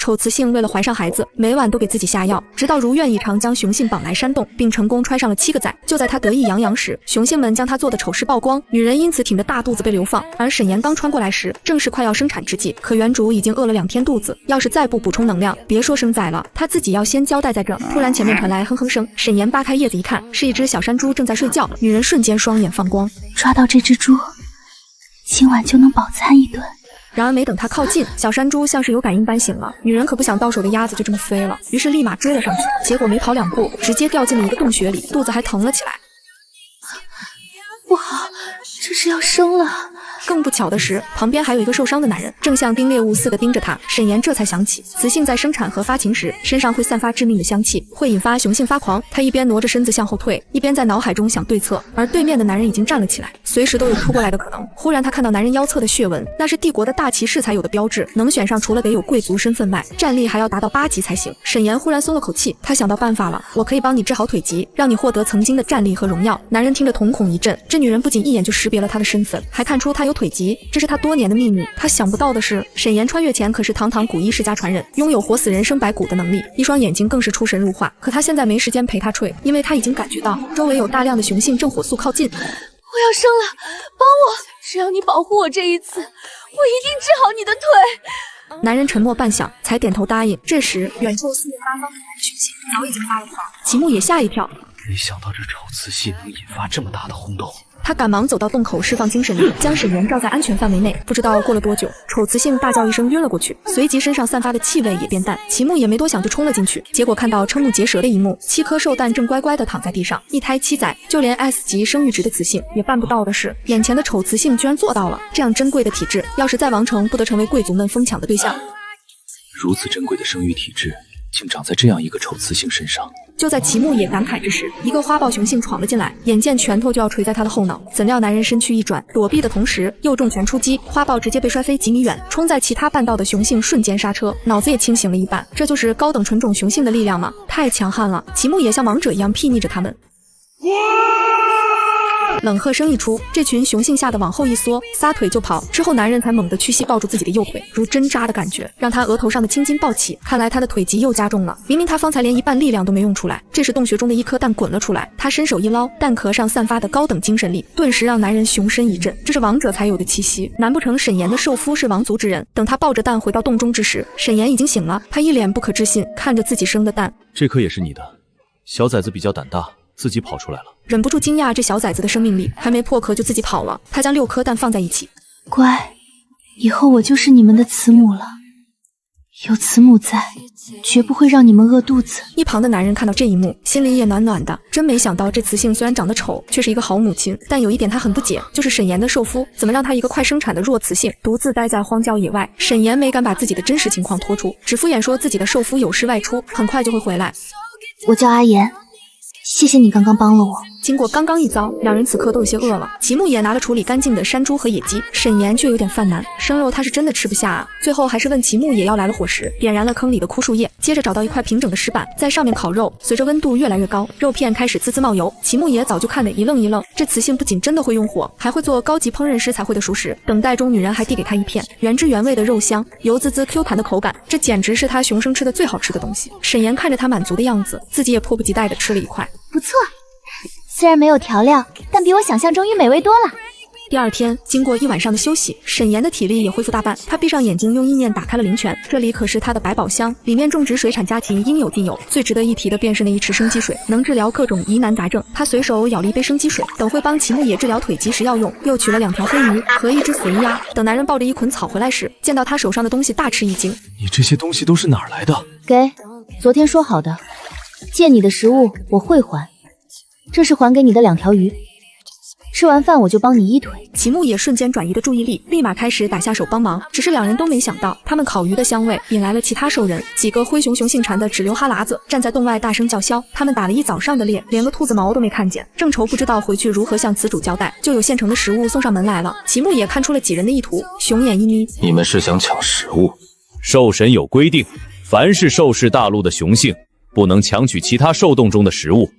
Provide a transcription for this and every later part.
丑雌性为了怀上孩子，每晚都给自己下药，直到如愿以偿将雄性绑来山洞，并成功揣上了7个崽。就在他得意洋洋时，雄性们将他做的丑事曝光，女人因此挺着大肚子被流放。而沈岩刚穿过来时，正是快要生产之际，可原主已经饿了2天肚子，要是再不补充能量，别说生崽了，他自己要先交代在这。突然前面传来哼哼声，沈岩扒开叶子一看，是一只小山猪正在睡觉。女人瞬间双眼放光，抓到这只猪，今晚就能饱餐一顿。然而没等他靠近，小山猪像是有感应般醒了。女人可不想到手的鸭子就这么飞了，于是立马追了上去，结果没跑2步，直接掉进了一个洞穴里，肚子还疼了起来。不好，这是要生了。更不巧的是，旁边还有一个受伤的男人，正像盯猎物似的盯着他。沈岩这才想起，雌性在生产和发情时，身上会散发致命的香气，会引发雄性发狂。他一边挪着身子向后退，一边在脑海中想对策。而对面的男人已经站了起来，随时都有扑过来的可能。忽然他看到男人腰侧的血纹，那是帝国的大骑士才有的标志，能选上除了得有贵族身份外，战力还要达到8级才行。沈岩忽然松了口气，他想到办法了，我可以帮你治好腿疾，让你获得曾经的战力和荣耀。男人听着瞳孔一震，这女人不仅一眼就识别了他的身份，还看出他有腿疾，这是他多年的秘密。他想不到的是，沈岩穿越前可是堂堂古医世家传人，拥有活死人生白骨的能力，一双眼睛更是出神入化。可他现在没时间陪他睡，因为他已经感觉到周围有大量的雄性正火速靠近。我要生了，帮我！只要你保护我这一次，我一定治好你的腿。男人沉默半晌，才点头答应。这时，远处四面八方的雄性早已经发了狂，齐木也吓一跳，没想到这丑雌性能引发这么大的轰动。他赶忙走到洞口，释放精神力，将沈岩罩在安全范围内。不知道过了多久，丑雌性大叫一声晕了过去，随即身上散发的气味也变淡。齐木也没多想就冲了进去，结果看到瞠目结舌的一幕：7颗兽蛋正乖乖地躺在地上，一胎7崽。就连 S 级生育值的雌性也办不到的是，眼前的丑雌性居然做到了。这样珍贵的体质，要是在王城，不得成为贵族们疯抢的对象。如此珍贵的生育体质，竟长在这样一个丑雌性身上。就在齐木也感慨之时，一个花豹雄性闯了进来，眼见拳头就要捶在他的后脑，怎料男人身躯一转，躲避的同时又重拳出击，花豹直接被摔飞几米远，冲在其他半道的雄性瞬间刹车，脑子也清醒了一半。这就是高等纯种雄性的力量吗？太强悍了！齐木也像王者一样睥睨着他们。冷喝声一出，这群雄性吓得往后一缩，撒腿就跑。之后男人才猛地屈膝抱住自己的右腿，如针扎的感觉让他额头上的青筋暴起。看来他的腿疾又加重了，明明他方才连一半力量都没用出来。这时洞穴中的一颗蛋滚了出来，他伸手一捞，蛋壳上散发的高等精神力顿时让男人雄身一震，这是王者才有的气息。难不成沈岩的受夫是王族之人？等他抱着蛋回到洞中之时，沈岩已经醒了，他一脸不可置信看着自己生的蛋。这颗也是你的，小崽子比较胆大，自己跑出来了。忍不住惊讶这小崽子的生命力，还没破壳就自己跑了。他将6颗蛋放在一起，乖，以后我就是你们的慈母了，有慈母在，绝不会让你们饿肚子。一旁的男人看到这一幕，心里也暖暖的，真没想到这雌性虽然长得丑，却是一个好母亲。但有一点他很不解，就是沈岩的受夫怎么让他一个快生产的弱雌性独自待在荒郊野外。沈岩没敢把自己的真实情况托出，只敷衍说自己的受夫有事外出，很快就会回来。我叫阿言，谢谢你刚刚帮了我。经过刚刚一遭，两人此刻都有些饿了。齐木也拿了处理干净的山猪和野鸡，沈岩却有点犯难，生肉他是真的吃不下啊。最后还是问齐木也要来了火石，点燃了坑里的枯树叶，接着找到一块平整的石板，在上面烤肉。随着温度越来越高，肉片开始滋滋冒油。齐木也早就看得一愣一愣，这雌性不仅真的会用火，还会做高级烹饪师才会的熟食。等待中，女人还递给他一片原汁原味的肉香，油滋滋 Q 弹的口感，这简直是他雄生吃的最好吃的东西。沈岩看着他满足的样子，自己也迫不及待地吃了一块。不错，虽然没有调料，但比我想象中欲美味多了。第二天，经过一晚上的休息，沈岩的体力也恢复大半。他闭上眼睛，用意念打开了灵泉。这里可是他的百宝箱，里面种植水产家禽应有尽有。最值得一提的便是那一池生鸡水，能治疗各种疑难杂症。他随手舀了一杯生鸡水，等会帮齐木野治疗腿疾时要用。又取了2条黑鱼和1只死鱼鸭。等男人抱着一捆草回来时，见到他手上的东西，大吃一惊。你这些东西都是哪儿来的？给，昨天说好的，借你的食物我会还。这是还给你的2条鱼。吃完饭我就帮你医腿。齐木也瞬间转移的注意力，立马开始打下手帮忙。只是两人都没想到，他们烤鱼的香味引来了其他兽人。几个灰熊性馋的直流哈喇子，站在洞外大声叫嚣。他们打了一早上的猎，连个兔子毛都没看见，正愁不知道回去如何向此主交代，就有现成的食物送上门来了。齐木也看出了几人的意图，熊眼一眯：你们是想抢食物？兽神有规定，凡是兽氏大陆的雄性，不能强取其他兽洞中的食物。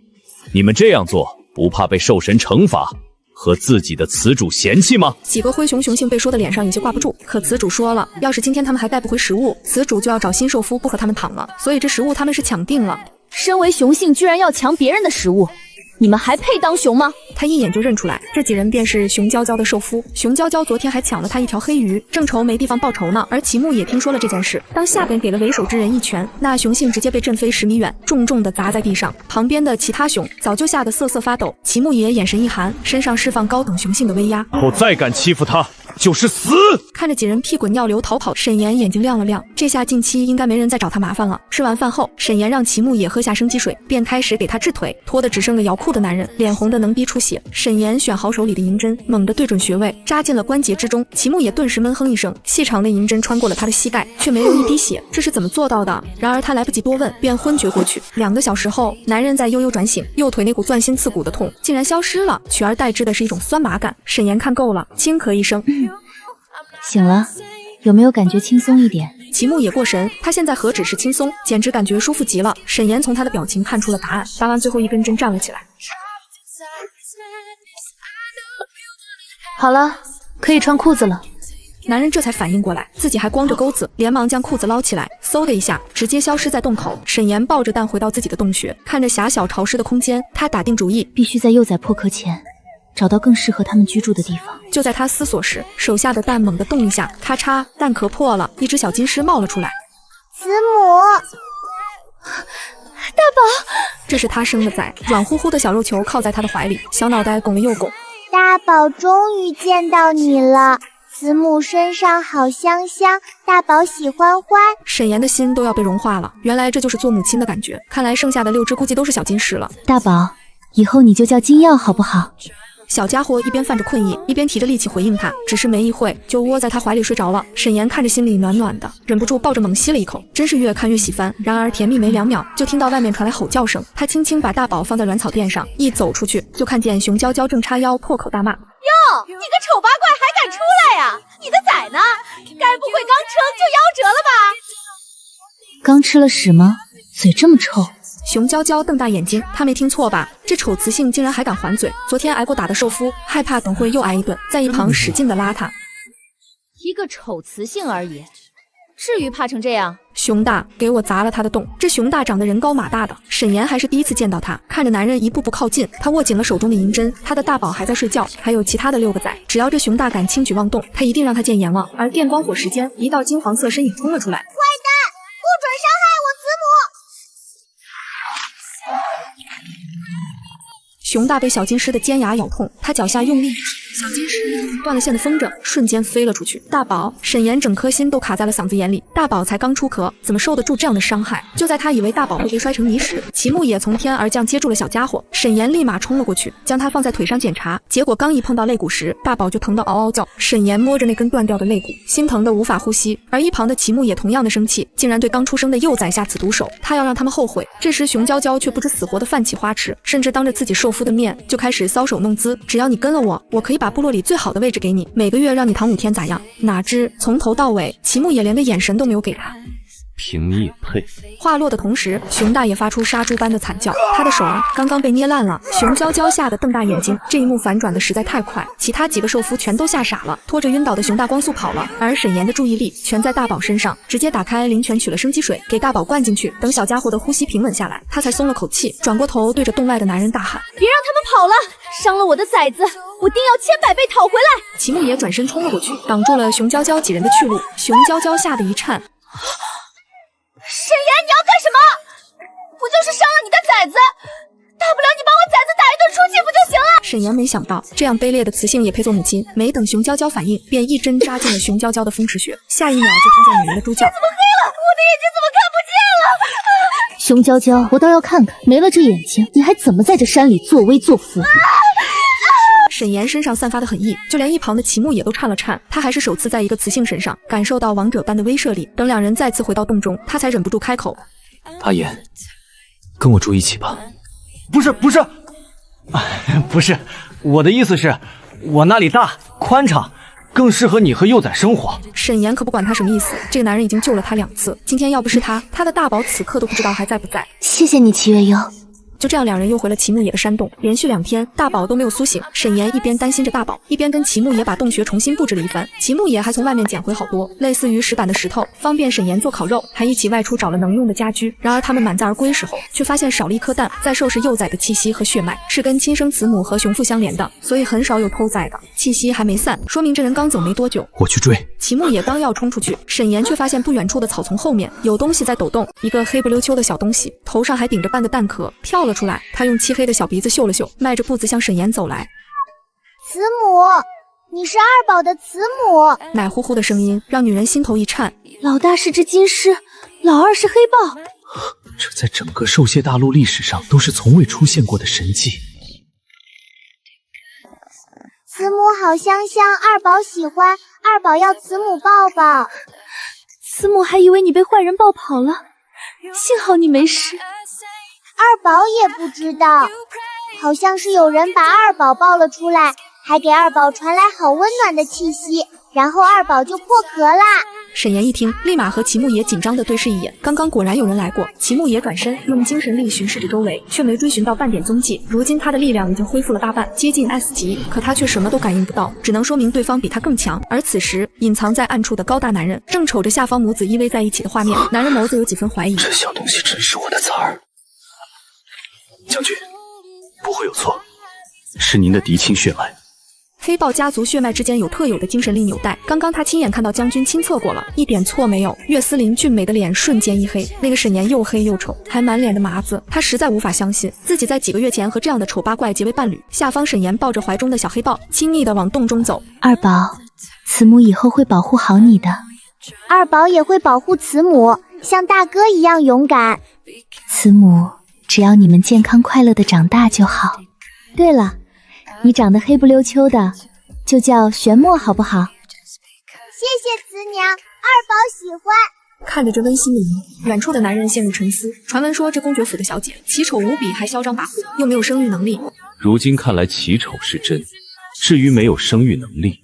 你们这样做，不怕被兽神惩罚？和自己的词主嫌弃吗？几个灰熊雄性被说的脸上有些挂不住，可词主说了，要是今天他们还带不回食物，词主就要找新兽夫不和他们躺了，所以这食物他们是抢定了。身为雄性居然要抢别人的食物，你们还配当熊吗？他一眼就认出来，这几人便是熊娇娇的兽夫。熊娇娇昨天还抢了他一条黑鱼，正愁没地方报仇呢。而齐木也听说了这件事，当下边给了为首之人一拳，那雄性直接被震飞10米远，重重的砸在地上。旁边的其他熊早就吓得瑟瑟发抖。齐木也眼神一寒，身上释放高等雄性的威压。后再敢欺负他，就是死！看着几人屁滚尿流逃跑，沈岩眼睛亮了亮，这下近期应该没人再找他麻烦了。吃完饭后，沈岩让齐木也喝下生鸡水，便开始给他治腿，拖得只剩个摇裤的男人，脸红的能逼出血。沈岩选好手里的银针，猛地对准穴位，扎进了关节之中。齐木也顿时闷哼一声，细长的银针穿过了他的膝盖，却没有一滴血，这是怎么做到的？然而他来不及多问，便昏厥过去。2个小时后，男人在悠悠转醒，右腿那股钻心刺骨的痛竟然消失了，取而代之的是一种酸麻感。沈岩看够了，轻咳一声，醒了，有没有感觉轻松一点？齐木也过神，他现在何止是轻松，简直感觉舒服极了。沈岩从他的表情看出了答案，拔完最后一根针站了起来。好了，可以穿裤子了。男人这才反应过来，自己还光着钩子，连忙将裤子捞起来，嗖的一下，直接消失在洞口。沈岩抱着蛋回到自己的洞穴，看着狭小潮湿的空间，他打定主意，必须在幼崽破壳前找到更适合他们居住的地方。就在他思索时，手下的蛋猛地动一下，咔嚓，蛋壳破了，一只小金狮冒了出来。子母，大宝，这是他生的崽，软乎乎的小肉球靠在他的怀里，小脑袋拱了又拱。大宝终于见到你了，子母身上好香香，大宝喜欢欢。沈岩的心都要被融化了，原来这就是做母亲的感觉。看来剩下的6只估计都是小金狮了。大宝，以后你就叫金耀好不好？小家伙一边泛着困意，一边提着力气回应他，只是没一会就窝在他怀里睡着了。沈岩看着心里暖暖的，忍不住抱着猛吸了一口，真是越看越喜欢。然而甜蜜没2秒，就听到外面传来吼叫声。他轻轻把大宝放在软草垫上，一走出去就看见熊娇娇正叉腰破口大骂：哟，你个丑八怪还敢出来呀？你的崽呢？该不会刚生就夭折了吧？刚吃了屎吗？嘴这么臭。熊娇娇瞪大眼睛，她没听错吧？这丑雌性竟然还敢还嘴！昨天挨过打的兽夫，害怕等会又挨一顿，在一旁使劲的拉他。一个丑雌性而已，至于怕成这样？熊大给我砸了他的洞。这熊大长得人高马大的，沈岩还是第一次见到他。看着男人一步步靠近，他握紧了手中的银针。他的大宝还在睡觉，还有其他的6个崽。只要这熊大敢轻举妄动，他一定让他见阎王。而电光火时间，一道金黄色身影冲了出来。坏蛋，不准伤害我子母！熊大被小金狮的尖牙咬痛，他脚下用力，小金狮断了线的风筝瞬间飞了出去。大宝，沈岩整颗心都卡在了嗓子眼里。大宝才刚出壳，怎么受得住这样的伤害？就在他以为大宝会被摔成泥时，齐木也从天而降接住了小家伙。沈岩立马冲了过去，将他放在腿上检查，结果刚一碰到肋骨时，大宝就疼得嗷嗷叫。沈岩摸着那根断掉的肋骨，心疼得无法呼吸。而一旁的齐木也同样的生气，竟然对刚出生的幼崽下此毒手，他要让他们后悔。这时熊娇娇却不知死活的泛起花痴，甚至当着自己受夫的面就开始搔首弄姿，只要你跟了我，我可以把部落里最好的位置给你，每个月让你躺5天咋样？哪知从头到尾，齐木也连个眼神都没有给他。凭你也配？话落的同时，熊大也发出杀猪般的惨叫，他的手刚刚被捏烂了。熊娇娇吓得瞪大眼睛，这一幕反转的实在太快，其他几个兽夫全都吓傻了，拖着晕倒的熊大光速跑了。而沈岩的注意力全在大宝身上，直接打开灵泉取了生鸡水，给大宝灌进去。等小家伙的呼吸平稳下来，他才松了口气，转过头对着洞外的男人大喊：别让他们跑了，伤了我的崽子，我定要1000倍讨回来！齐木也转身冲了过去，挡住了熊娇娇几人的去路。熊娇娇吓得一颤。沈岩，你要干什么？不就是伤了你的崽子，大不了你把我崽子打一顿出气不就行了？沈岩没想到这样卑劣的雌性也配做母亲，没等熊娇娇反应，便一针扎进了熊娇娇的风池穴，下一秒就听见女人的猪叫：怎么黑了？我的眼睛怎么看不见了？熊娇娇，我倒要看看，没了这眼睛，你还怎么在这山里作威作福？沈岩身上散发的狠意，就连一旁的齐木也都颤了颤。他还是首次在一个雌性身上感受到王者般的威慑力。等2人再次回到洞中，他才忍不住开口：阿言，跟我住一起吧。不是，不是，我的意思是，我那里大宽敞，更适合你和幼崽生活。沈岩可不管他什么意思，这个男人已经救了他2次，今天要不是他，他的大宝此刻都不知道还在不在。谢谢你，齐月幽。就这样，两人又回了齐木野的山洞。连续2天，大宝都没有苏醒。沈岩一边担心着大宝，一边跟齐木野把洞穴重新布置了一番。齐木野还从外面捡回好多类似于石板的石头，方便沈岩做烤肉，还一起外出找了能用的家居。然而他们满载而归时候，却发现少了一颗蛋。在兽是幼崽的气息和血脉是跟亲生慈母和雄父相连的，所以很少有偷崽的。气息还没散，说明这人刚走没多久。我去追。齐木野刚要冲出去，沈岩却发现不远处的草丛后面有东西在抖动，一个黑不溜秋的小东西，头上还顶着半个蛋壳，跳了出来。他用漆黑的小鼻子嗅了嗅，迈着步子向沈岩走来。慈母，你是二宝的慈母。奶乎乎的声音让女人心头一颤。老大是只金狮，老二是黑豹，这在整个兽界大陆历史上都是从未出现过的神迹。慈母好香香，二宝喜欢，二宝要慈母抱抱。慈母还以为你被坏人抱跑了，幸好你没事。二宝也不知道，好像是有人把二宝抱了出来，还给二宝传来好温暖的气息，然后二宝就破壳啦。沈岩一听，立马和齐木野紧张地对视一眼。刚刚果然有人来过。齐木野转身用精神力巡视着周围，却没追寻到半点踪迹。如今他的力量已经恢复了大半，接近 S 级，可他却什么都感应不到，只能说明对方比他更强。而此时，隐藏在暗处的高大男人正瞅着下方母子依偎在一起的画面，男人眸子有几分怀疑。这小东西真是我的崽儿。将军，不会有错，是您的嫡亲血脉。黑豹家族血脉之间有特有的精神力纽带，刚刚他亲眼看到将军亲测过了，一点错没有。岳思林俊美的脸瞬间一黑，那个沈岩又黑又丑，还满脸的麻子，他实在无法相信自己在几个月前和这样的丑八怪结为伴侣。下方沈岩抱着怀中的小黑豹，亲昵地往洞中走。二宝，慈母以后会保护好你的。二宝也会保护慈母，像大哥一样勇敢。慈母，只要你们健康快乐的长大就好。对了，你长得黑不溜秋的，就叫玄墨好不好？谢谢慈娘，二宝喜欢。看着这温馨的一幕，远处的男人陷入沉思。传闻说这公爵府的小姐奇丑无比，还嚣张跋扈，又没有生育能力。如今看来奇丑是真，至于没有生育能力，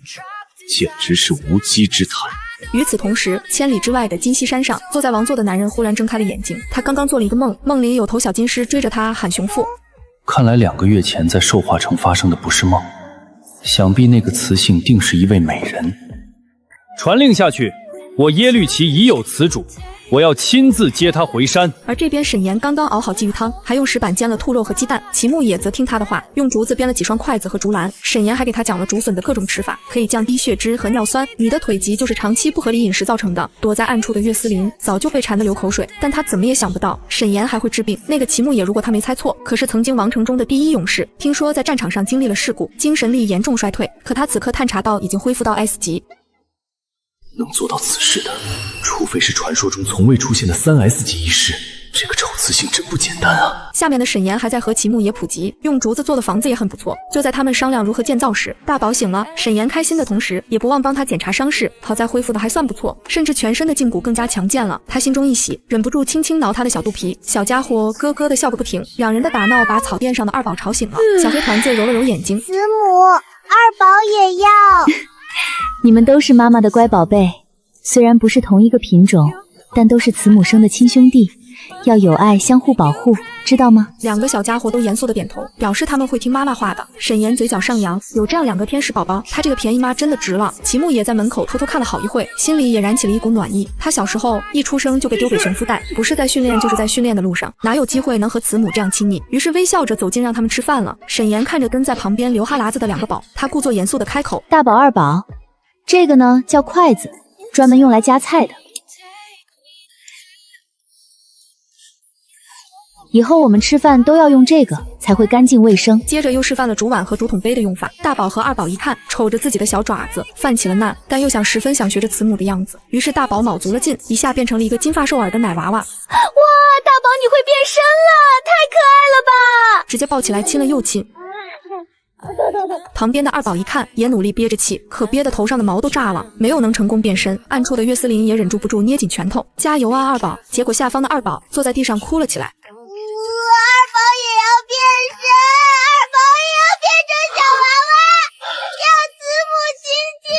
简直是无稽之谈。与此同时，千里之外的金溪山上，坐在王座的男人忽然睁开了眼睛。他刚刚做了一个梦，梦里有头小金狮追着他喊雄父。看来2个月前在兽化城发生的不是梦，想必那个雌性定是一位美人。传令下去，我耶律齐已有雌主，我要亲自接他回山。而这边沈岩刚刚熬好鲫鱼汤，还用石板煎了兔肉和鸡蛋。齐木野则听他的话，用竹子编了几双筷子和竹篮。沈岩还给他讲了竹笋的各种吃法，可以降低血脂和尿酸。你的腿疾就是长期不合理饮食造成的。躲在暗处的岳思林早就被馋得流口水，但他怎么也想不到沈岩还会治病。那个齐木野，如果他没猜错，可是曾经王城中的第一勇士，听说在战场上经历了事故，精神力严重衰退。可他此刻探查到已经恢复到 S 级。能做到此事的，除非是传说中从未出现的3S 级医师。这个丑雌性真不简单啊！下面的沈岩还在和齐木野普及，用竹子做的房子也很不错。就在他们商量如何建造时，大宝醒了。沈岩开心的同时，也不忘帮他检查伤势，好在恢复的还算不错，甚至全身的胫骨更加强健了。他心中一喜，忍不住轻轻挠他的小肚皮。小家伙咯咯的笑个不停。两人的打闹把草甸上的二宝吵醒了。小黑团子揉了揉眼睛，慈母，二宝也要。你们都是妈妈的乖宝贝，虽然不是同一个品种，但都是慈母生的亲兄弟，要有爱相互保护，知道吗？两个小家伙都严肃的点头，表示他们会听妈妈话的。沈岩嘴角上扬，有这样2个天使宝宝，他这个便宜妈真的值了。齐木也在门口偷偷看了好一会，心里也燃起了一股暖意。他小时候一出生就被丢给雄父带，不是在训练就是在训练的路上，哪有机会能和慈母这样亲密？于是微笑着走近让他们吃饭了。沈岩看着跟在旁边流哈喇子的2个宝，他故作严肃的开口：大宝、二宝，这个呢叫筷子，专门用来夹菜的。以后我们吃饭都要用这个，才会干净卫生。接着又示范了竹碗和竹筒杯的用法。大宝和二宝一看，瞅着自己的小爪子，泛起了难，但又十分想学着慈母的样子。于是大宝卯足了劲，一下变成了一个金发兽耳的奶娃娃。哇，大宝你会变身了，太可爱了吧！直接抱起来亲了又亲。旁边的二宝一看，也努力憋着气，可憋得头上的毛都炸了，没有能成功变身。暗处的岳思林也忍住不住捏紧拳头，加油啊二宝！结果下方的二宝坐在地上哭了起来。二宝也要变身，二宝也要变成小娃娃，要慈母亲亲。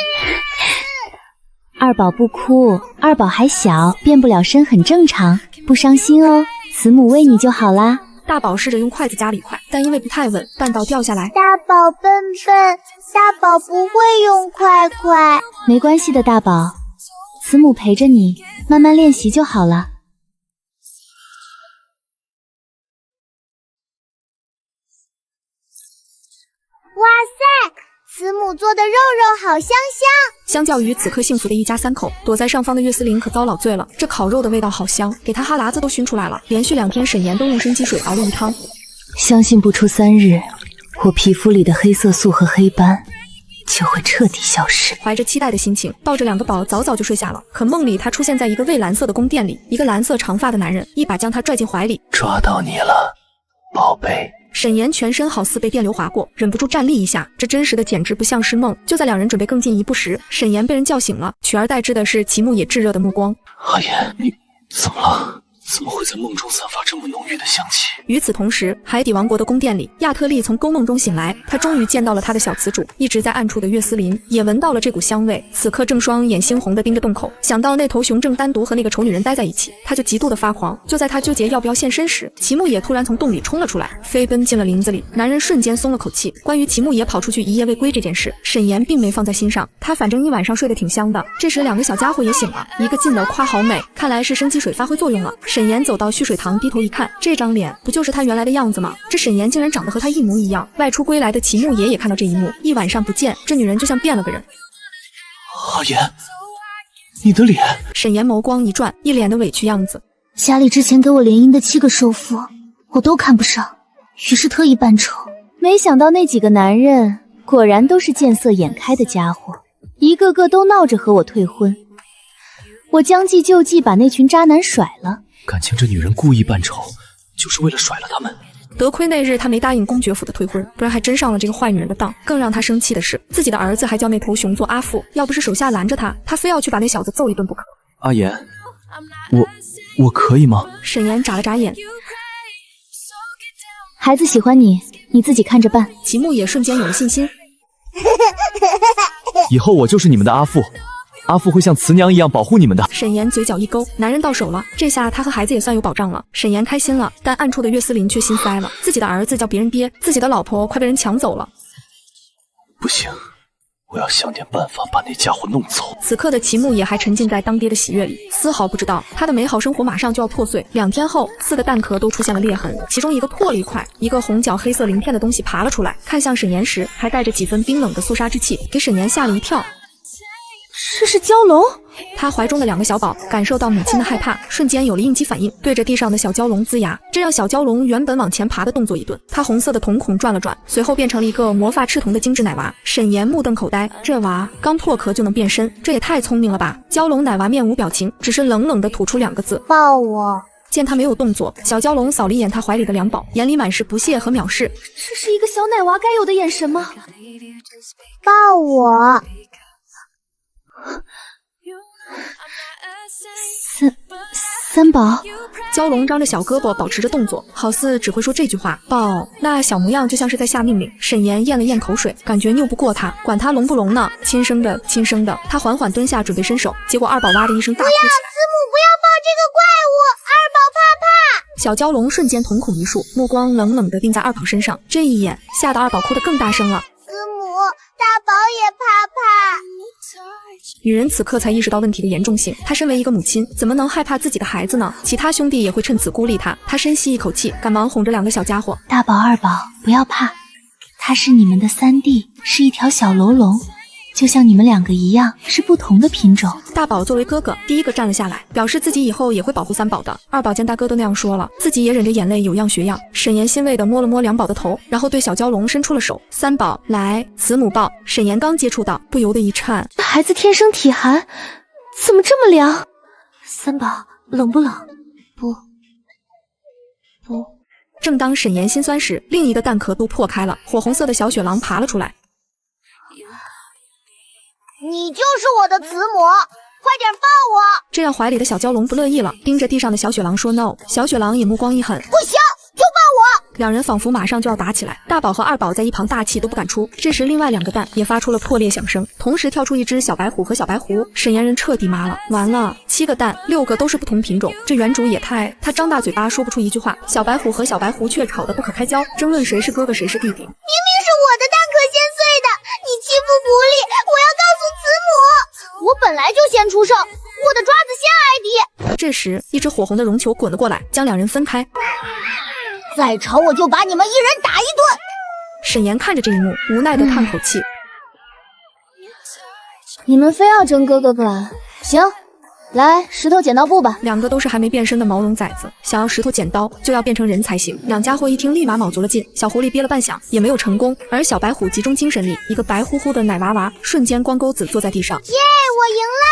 二宝不哭，二宝还小，变不了身很正常，不伤心哦。慈母喂你就好啦。大宝试着用筷子夹了一块，但因为不太稳，绊到掉下来。大宝笨笨，大宝不会用筷筷。没关系的，大宝，慈母陪着你，慢慢练习就好了。哇塞，慈母做的肉肉好香香。相较于此刻幸福的一家三口，躲在上方的岳思琳可遭老罪了。这烤肉的味道好香，给她哈喇子都熏出来了。连续2天，沈岩都用参鸡水熬了一汤。相信不出3日，我皮肤里的黑色素和黑斑就会彻底消失。怀着期待的心情，抱着2个宝早早就睡下了。可梦里他出现在一个蔚蓝色的宫殿里，一个蓝色长发的男人一把将他拽进怀里。抓到你了，宝贝。沈岩全身好似被电流划过，忍不住站立一下，这真实的简直不像是梦。就在2人准备更进一步时，沈岩被人叫醒了，取而代之的是齐木野炙热的目光。阿言，你怎么了？怎么会在梦中散发这么浓郁的香气？与此同时，海底王国的宫殿里，亚特利从勾梦中醒来，他终于见到了他的小词主，一直在暗处的岳思琳也闻到了这股香味，此刻正双眼猩红的盯着洞口，想到那头熊正单独和那个丑女人待在一起，他就极度的发狂。就在他纠结要不要现身时，齐木野突然从洞里冲了出来，飞奔进了林子里。男人瞬间松了口气。关于齐木野跑出去一夜未归这件事，沈岩并没放在心上，他反正一晚上睡得挺香的。这时2个小家伙也醒了，一个劲的夸好美，看来是生鸡水发挥作用了。沈岩走到蓄水塘，低头一看，这张脸不就是他原来的样子吗？这沈岩竟然长得和他一模一样。外出归来的齐木野也看到这一幕，一晚上不见，这女人就像变了个人。阿言，你的脸……沈岩眸光一转，一脸的委屈样子。家里之前给我联姻的7个首富，我都看不上，于是特意扮丑。没想到那几个男人果然都是见色眼开的家伙，一个个都闹着和我退婚。我将计就计，把那群渣男甩了。感情这女人故意扮丑，就是为了甩了他们。得亏那日他没答应公爵府的退婚，不然还真上了这个坏女人的当。更让他生气的是，自己的儿子还叫那头熊做阿父，要不是手下拦着他，他非要去把那小子揍一顿不可。阿言，我可以吗？沈岩眨了眨眼。孩子喜欢你，你自己看着办。齐木也瞬间有了信心。以后我就是你们的阿父。阿父会像慈娘一样保护你们的。沈岩嘴角一勾，男人到手了，这下他和孩子也算有保障了。沈岩开心了，但暗处的岳思琳却心塞了，自己的儿子叫别人爹，自己的老婆快被人抢走了。不行，我要想点办法把那家伙弄走。此刻的齐木也还沉浸在当爹的喜悦里，丝毫不知道他的美好生活马上就要破碎。2天后，4个蛋壳都出现了裂痕，其中一个破了一块，一个红角黑色鳞片的东西爬了出来，看向沈岩时还带着几分冰冷的肃杀之气，给沈岩吓了一跳。这是蛟龙。他怀中的2个小宝感受到母亲的害怕，瞬间有了应激反应，对着地上的小蛟龙龇牙，这让小蛟龙原本往前爬的动作一顿，它红色的瞳孔转了转，随后变成了一个魔发赤瞳的精致奶娃。沈岩目瞪口呆，这娃刚破壳就能变身，这也太聪明了吧！蛟龙奶娃面无表情，只是冷冷地吐出2个字：抱我。见他没有动作，小蛟龙扫了一眼他怀里的2宝，眼里满是不屑和藐视。这是一个小奶娃该有的眼神吗？抱我。三宝。蛟龙张着小胳膊保持着动作，好似只会说这句话抱，那小模样就像是在下命令。沈岩咽了咽口水，感觉拗不过他，管他聋不聋呢，亲生的亲生的。他缓缓蹲下准备伸手，结果2宝哇的一声大哭起来。慈母不要抱这个怪物，2宝怕怕。小蛟龙瞬间瞳孔一竖，目光冷冷地定在2宝身上，这一眼吓得2宝哭得更大声了。慈母，大宝也怕怕。女人此刻才意识到问题的严重性，她身为一个母亲，怎么能害怕自己的孩子呢？其他兄弟也会趁此孤立她。她深吸一口气，赶忙哄着2个小家伙：大宝、2宝不要怕，他是你们的3弟，是一条小楼龙，就像你们2个一样，是不同的品种。大宝作为哥哥，第一个站了下来，表示自己以后也会保护3宝的。2宝见大哥都那样说了，自己也忍着眼泪有样学样。沈岩欣慰地摸了摸2宝的头，然后对小蛟龙伸出了手：3宝来，慈母抱。沈岩刚接触到，不由得一颤，孩子天生体寒，怎么这么凉？3宝冷不冷？不。正当沈岩心酸时，另一个蛋壳都破开了，火红色的小雪狼爬了出来。你就是我的慈母，快点抱我！这让怀里的小蛟龙不乐意了，盯着地上的小雪狼说 no。小雪狼也目光一狠，不行，就抱我！两人仿佛马上就要打起来。大宝和二宝在一旁大气都不敢出。这时另外2个蛋也发出了破裂响声，同时跳出一只小白虎和小白狐。沈岩人彻底麻了，完了，7个蛋，6个都是不同品种，这原主也太……他张大嘴巴说不出一句话，小白虎和小白狐却吵得不可开交，争论谁是哥哥谁是弟弟。明明是我的蛋壳先碎的，你欺负不利，我要告诉慈母。我本来就先出手，我的爪子先挨地。这时一只火红的绒球滚了过来，将2人分开。再吵我就把你们一人打一顿。沈岩看着这一幕，无奈地叹口气。你们非要争哥哥不来？行，来石头剪刀布吧。2个都是还没变身的毛绒崽子，想要石头剪刀就要变成人才行。2家伙一听，立马卯足了劲。小狐狸憋了半晌也没有成功，而小白虎集中精神力，一个白乎乎的奶娃娃瞬间光钩子坐在地上。耶，我赢了！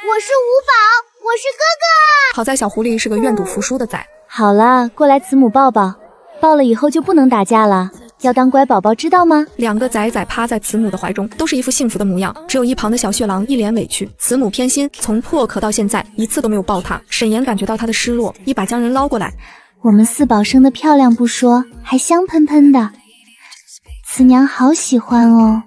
我是五宝，我是哥哥。好在小狐狸是个愿赌服输的崽。好啦，过来慈母抱抱，抱了以后就不能打架了，要当乖宝宝知道吗？2个崽崽趴在慈母的怀中，都是一副幸福的模样，只有一旁的小血狼一脸委屈。慈母偏心，从破壳到现在一次都没有抱他。沈岩感觉到他的失落，一把将人捞过来。我们4宝生的漂亮不说，还香喷喷的，慈娘好喜欢哦。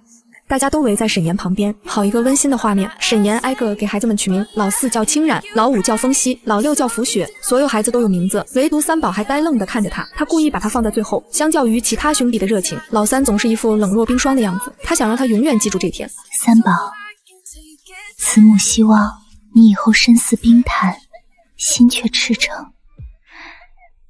大家都围在沈岩旁边，好一个温馨的画面。沈岩挨个给孩子们取名，老4叫清冉，老5叫风息，老6叫福雪，所有孩子都有名字，唯独3宝还呆愣地看着他。他故意把他放在最后，相较于其他兄弟的热情，老3总是一副冷若冰霜的样子。他想让他永远记住这天。3宝，慈母希望你以后身似冰潭，心却赤诚，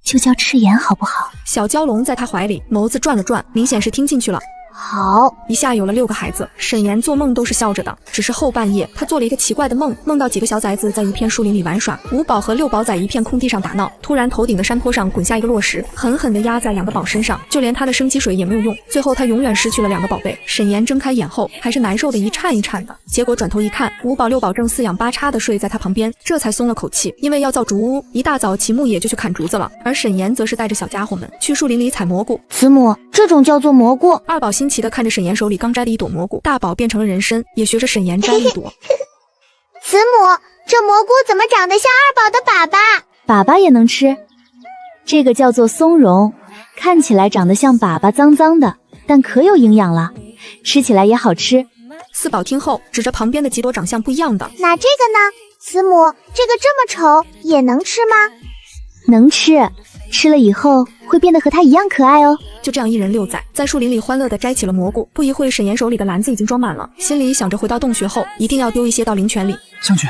就叫赤炎好不好？小蛟龙在他怀里，眸子转了转，明显是听进去了。好，一下有了6个孩子。沈岩做梦都是笑着的，只是后半夜他做了一个奇怪的梦，梦到几个小崽子在一片树林里玩耍，5宝和6宝在一片空地上打闹。突然头顶的山坡上滚下一个落石，狠狠地压在2个宝身上，就连他的升级水也没有用。最后他永远失去了2个宝贝。沈岩睁开眼后还是难受的一颤一颤的，结果转头一看，5宝6宝正四仰八叉的睡在他旁边，这才松了口气。因为要造竹屋，一大早齐木也就去砍竹子了，而沈岩则是带着小家伙们去树林里采蘑菇。慈母，这种叫做蘑菇。2宝新奇的看着沈岩手里刚摘的一朵蘑菇，大宝变成了人参，也学着沈岩摘一朵。慈母，这蘑菇怎么长得像2宝的粑粑？粑粑也能吃？这个叫做松茸，看起来长得像粑粑，脏脏的，但可有营养了，吃起来也好吃。4宝听后指着旁边的几朵长相不一样的，那这个呢？慈母，这个这么丑也能吃吗？能吃，吃了以后会变得和它一样可爱哦。就这样，1人6崽在树林里欢乐地摘起了蘑菇。不一会，沈岩手里的篮子已经装满了，心里想着回到洞穴后一定要丢一些到灵泉里。将军，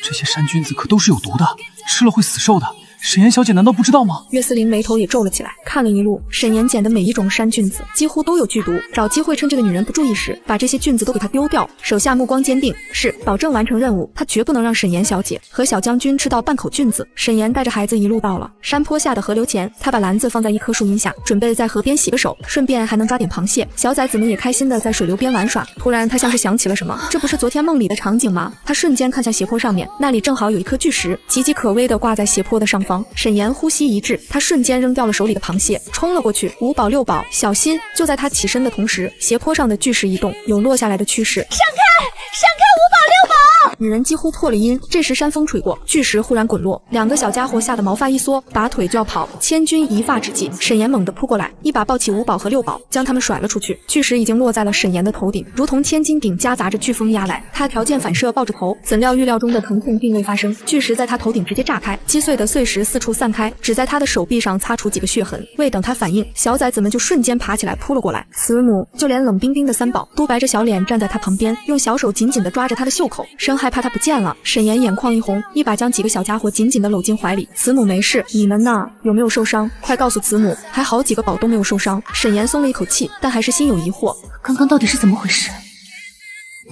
这些山菌子可都是有毒的，吃了会死兽的。沈岩小姐难道不知道吗？岳思林眉头也皱了起来，看了一路沈岩捡的每一种山菌子，几乎都有剧毒。找机会趁这个女人不注意时，把这些菌子都给她丢掉。手下目光坚定，是保证完成任务。他绝不能让沈岩小姐和小将军吃到半口菌子。沈岩带着孩子一路到了山坡下的河流前，他把篮子放在一棵树荫下，准备在河边洗个手，顺便还能抓点螃蟹。小崽子们也开心的在水流边玩耍。突然，他像是想起了什么，这不是昨天梦里的场景吗？他瞬间看向斜坡上面，那里正好有一颗巨石，岌岌可危的挂在斜坡的上方。沈岩呼吸一滞，他瞬间扔掉了手里的螃蟹，冲了过去。5宝6宝，小心！就在他起身的同时，斜坡上的巨石一动，有落下来的趋势。闪开！闪开！5宝6宝！女人几乎破了音。这时山风吹过，巨石忽然滚落，2个小家伙吓得毛发一缩，拔腿就要跑。千钧一发之际，沈岩猛地扑过来，一把抱起5宝和6宝，将他们甩了出去。巨石已经落在了沈岩的头顶，如同千斤顶夹杂着飓风压来。他条件反射抱着头，怎料预料中的疼痛并未发生，巨石在他头顶直接炸开，击碎的碎石四处散开，只在他的手臂上擦出几个血痕。未等他反应，小崽子们就瞬间爬起来扑了过来。慈母，就连冷冰冰的3宝都白着小脸站在他旁边，用小手紧紧地抓着他的袖口，生害怕他不见了。沈岩眼眶一红，一把将几个小家伙紧紧地搂进怀里。慈母没事，你们呢？有没有受伤？快告诉慈母，还好几个宝都没有受伤。沈岩松了一口气，但还是心有疑惑，刚刚到底是怎么回事？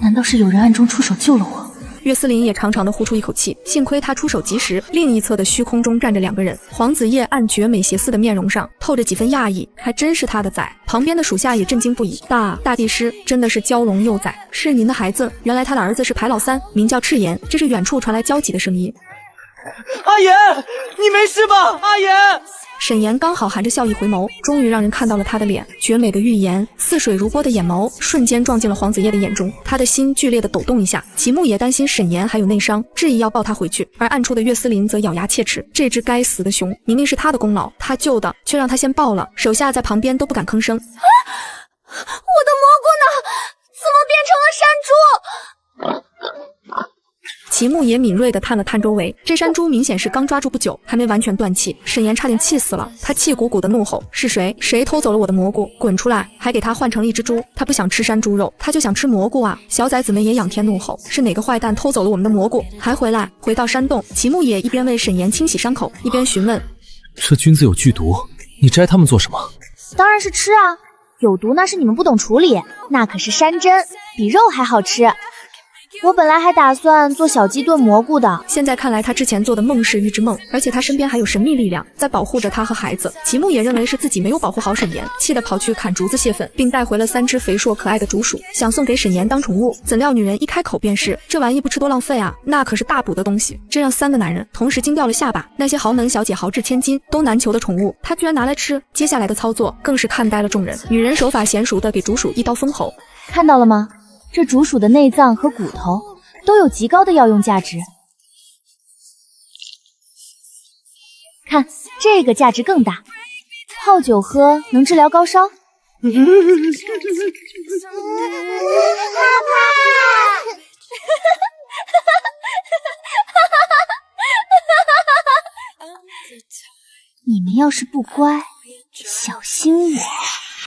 难道是有人暗中出手救了我？岳思林也长长的呼出一口气，幸亏他出手及时。另一侧的虚空中站着2个人，黄子叶按绝美邪似的面容上透着几分讶异，还真是他的崽。旁边的属下也震惊不已，大帝师真的是蛟龙幼崽，是您的孩子。原来他的儿子是排老3，名叫赤炎。这是远处传来焦急的声音。阿言，你没事吧？阿言，沈岩刚好含着笑意回眸，终于让人看到了他的脸，绝美的玉颜，似水如波的眼眸，瞬间撞进了黄子夜的眼中。他的心剧烈的抖动一下。齐木也担心沈岩还有内伤，执意要抱他回去，而暗处的岳思林则咬牙切齿，这只该死的熊，明明是他的功劳，他救的，却让他先抱了，手下在旁边都不敢吭声。我的蘑菇呢？怎么变成了山猪？齐木也敏锐地探了探周围，这山猪明显是刚抓住不久，还没完全断气。沈岩差点气死了，他气鼓鼓地怒吼：“是谁？谁偷走了我的蘑菇？滚出来！”还给他换成了一只猪。他不想吃山猪肉，他就想吃蘑菇啊！小崽子们也仰天怒吼：“是哪个坏蛋偷走了我们的蘑菇？还回来！”回到山洞，齐木也一边为沈岩清洗伤口，一边询问：“这菌子有剧毒，你摘它们做什么？”当然是吃啊，有毒那是你们不懂处理，那可是山珍，比肉还好吃。我本来还打算做小鸡炖蘑菇的，现在看来他之前做的梦是预知梦，而且他身边还有神秘力量在保护着他和孩子。齐木也认为是自己没有保护好沈岩，气得跑去砍竹子泄愤，并带回了3只肥硕可爱的竹鼠，想送给沈岩当宠物。怎料女人一开口便是：“这玩意不吃多浪费啊，那可是大补的东西。”这让3个男人同时惊掉了下巴。那些豪门小姐豪掷千金都难求的宠物，他居然拿来吃。接下来的操作更是看呆了众人。女人手法娴熟地给竹鼠一刀封喉，看到了吗？这竹鼠的内脏和骨头都有极高的药用价值。看，这个价值更大，泡酒喝能治疗高烧。你们要是不乖，小心我！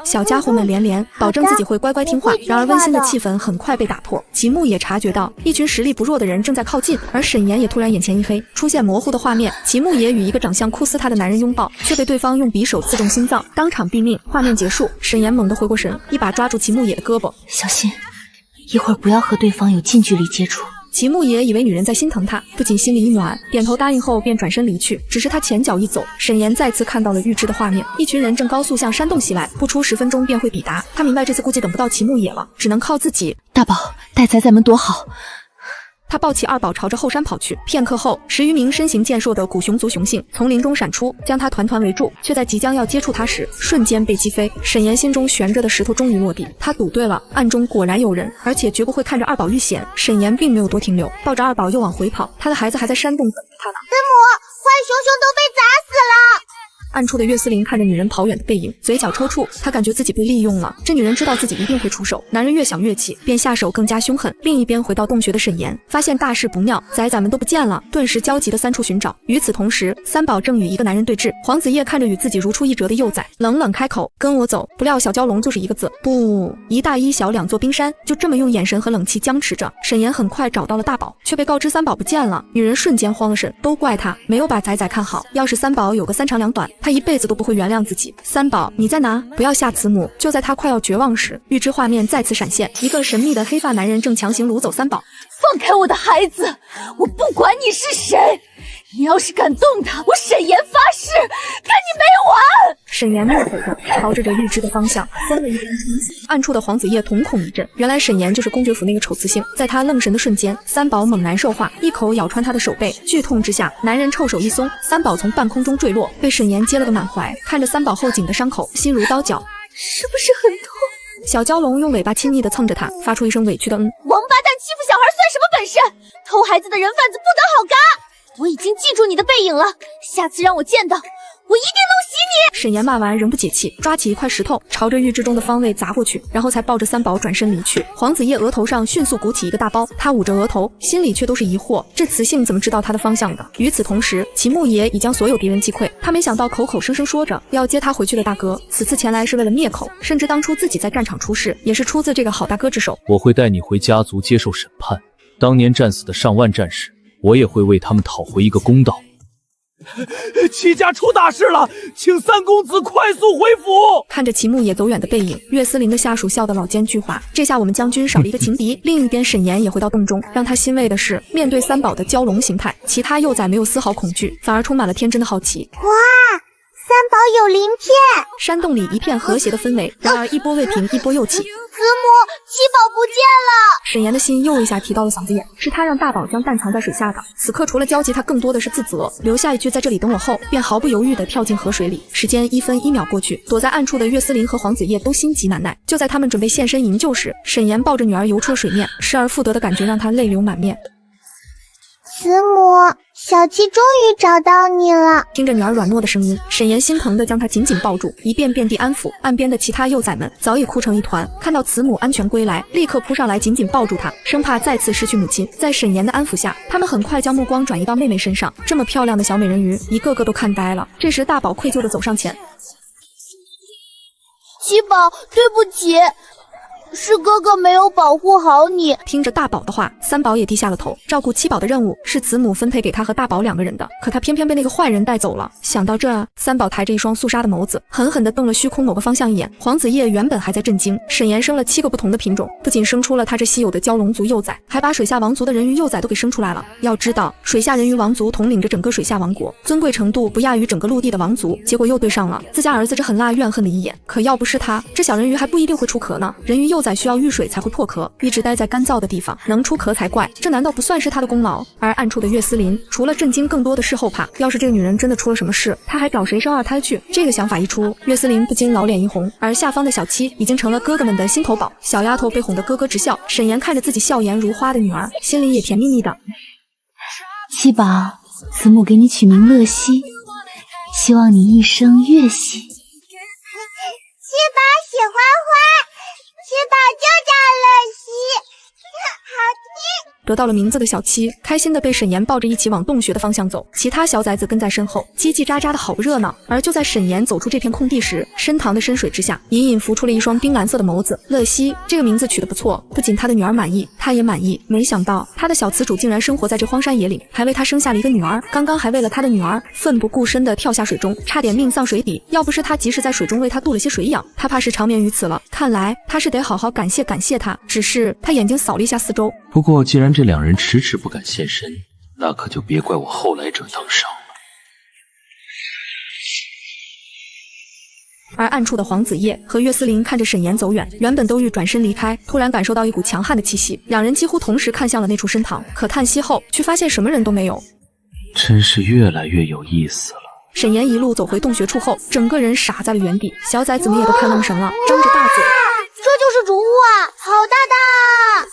小家伙们连连保证自己会乖乖听话，然而温馨的气氛很快被打破。齐木也察觉到一群实力不弱的人正在靠近，而沈岩也突然眼前一黑，出现模糊的画面。齐木也与一个长相酷似他的男人拥抱，却被对方用匕首刺中心脏，当场毙命。画面结束，沈岩猛地回过神，一把抓住齐木野的胳膊，小心，一会儿不要和对方有近距离接触。齐木也以为女人在心疼他，不仅心里一暖，点头答应后便转身离去。只是他前脚一走，沈岩再次看到了预知的画面，一群人正高速向山洞袭来，不出10分钟便会抵达。他明白这次估计等不到齐木野了，只能靠自己。大宝，带崽崽们躲好。他抱起2宝朝着后山跑去，片刻后，10余名身形健硕的古熊族雄性从林中闪出，将他团团围住，却在即将要接触他时，瞬间被击飞。沈岩心中悬着的石头终于落地，他赌对了，暗中果然有人，而且绝不会看着2宝遇险。沈岩并没有多停留，抱着2宝又往回跑，他的孩子还在山洞等着他呢。师母，坏熊熊都被砸死了。暗处的岳思林看着女人跑远的背影，嘴角抽搐，他感觉自己被利用了。这女人知道自己一定会出手，男人越想越气，便下手更加凶狠。另一边回到洞穴的沈岩发现大事不妙，崽崽们都不见了，顿时焦急的3处寻找。与此同时，3宝正与一个男人对峙。黄子夜看着与自己如出一辙的幼崽，冷冷开口：“跟我走。”不料小蛟龙就是一个字不。一大一小2座冰山就这么用眼神和冷气僵持着。沈岩很快找到了大宝，却被告知3宝不见了。女人瞬间慌了神，都怪他没有把崽崽看好，要是3宝有个3长2短，他一辈子都不会原谅自己。3宝，你在哪？不要吓慈母！就在他快要绝望时，预知画面再次闪现，一个神秘的黑发男人正强行掳走3宝。放开我的孩子！我不管你是谁，你要是敢动他，我沈岩发誓跟你没完！沈岩怒吼着，朝着预知的方向分了一边冲击。暗处的黄子夜瞳孔一震，原来沈岩就是公爵府那个丑雌性。在他愣神的瞬间，3宝猛然兽化，一口咬穿他的手背。剧痛之下，男人臭手一松，3宝从半空中坠落，被沈岩接了个满怀。看着3宝后颈的伤口，心如刀绞。是不是很痛？小蛟龙用尾巴亲昵地蹭着他，发出一声委屈的嗯。王八蛋欺负小孩算什么本事？偷孩子的人贩子不得好干！我已经记住你的背影了，下次让我见到，我一定弄死你！沈岩骂完仍不解气，抓起一块石头朝着预知中的方位砸过去，然后才抱着3宝转身离去。黄子夜额头上迅速鼓起一个大包，他捂着额头，心里却都是疑惑，这雌性怎么知道他的方向的？与此同时，齐木野已将所有敌人击溃，他没想到口口声声说着要接他回去的大哥，此次前来是为了灭口，甚至当初自己在战场出事，也是出自这个好大哥之手。我会带你回家族接受审判，当年战死的上万战士，我也会为他们讨回一个公道。齐家出大事了，请3公子快速回府。看着齐木野走远的背影，岳思林的下属笑得老奸巨猾。这下我们将军少了一个情敌。另一边沈岩也回到洞中，让他欣慰的是，面对3宝的蛟龙形态，其他幼崽没有丝毫恐惧，反而充满了天真的好奇。哇，3宝有鳞片！山洞里一片和谐的氛围，然而一波未平一波又起。七宝不见了！沈岩的心又一下提到了嗓子眼，是他让大宝将蛋藏在水下的。此刻除了焦急，他更多的是自责，留下一句在这里等我后，便毫不犹豫地跳进河水里。时间1分1秒过去，躲在暗处的岳思林和黄子叶都心急难耐。就在他们准备现身营救时，沈岩抱着女儿游出了水面，失而复得的感觉让他泪流满面。慈母，小七终于找到你了。听着女儿软糯的声音，沈岩心疼地将她紧紧抱住，一遍遍地安抚。岸边的其他幼崽们早已哭成一团，看到慈母安全归来，立刻扑上来紧紧抱住她，生怕再次失去母亲。在沈岩的安抚下，他们很快将目光转移到妹妹身上。这么漂亮的小美人鱼，一个个都看呆了。这时大宝愧疚地走上前：七宝，对不起，是哥哥没有保护好你。听着大宝的话，三宝也低下了头。照顾七宝的任务是慈母分配给他和大宝2个人的，可他偏偏被那个坏人带走了。想到这，三宝抬着一双肃杀的眸子，狠狠地瞪了虚空某个方向一眼。黄子叶原本还在震惊，沈岩生了7个不同的品种，不仅生出了他这稀有的蛟龙族幼崽，还把水下王族的人鱼幼崽都给生出来了。要知道，水下人鱼王族统领着整个水下王国，尊贵程度不亚于整个陆地的王族，结果又对上了自家儿子这狠辣怨恨的一眼。可要不是他，这小人鱼还不一定会出壳呢。人鱼幼崽需要遇水才会破壳，一直待在干燥的地方，能出壳才怪。这难道不算是他的功劳？而暗处的岳思林，除了震惊，更多的是后怕。要是这个女人真的出了什么事，他还找谁生2胎去？这个想法一出，岳思林不禁老脸一红。而下方的小七已经成了哥哥们的心头宝，小丫头被哄得咯咯直笑。沈岩看着自己笑颜如花的女儿，心里也甜蜜蜜的。七宝，慈母给你取名乐西，希望你一生越喜。七宝喜欢花，七宝就叫乐西，好听。得到了名字的小七开心的被沈岩抱着一起往洞穴的方向走，其他小崽子跟在身后，叽叽喳喳的好热闹。而就在沈岩走出这片空地时，深塘的深水之下，隐隐浮出了一双冰蓝色的眸子。乐西这个名字取得不错，不仅他的女儿满意，他也满意。没想到他的小雌主竟然生活在这荒山野岭，还为他生下了一个女儿。刚刚还为了他的女儿奋不顾身的跳下水中，差点命丧水底。要不是他及时在水中为他渡了些水养，他怕是长眠于此了。看来他是得好好感谢他。只是他眼睛扫了一下四周，不过既然这2人迟迟不敢现身，那可就别怪我后来者当上了。而暗处的黄子叶和岳思林看着沈岩走远，原本都欲转身离开，突然感受到一股强悍的气息，2人几乎同时看向了那处深塘，可叹息后却发现什么人都没有。真是越来越有意思了。沈岩一路走回洞穴处后，整个人傻在了原地，小崽子们也都看愣神了，张着大嘴。这就是竹屋啊，好大大！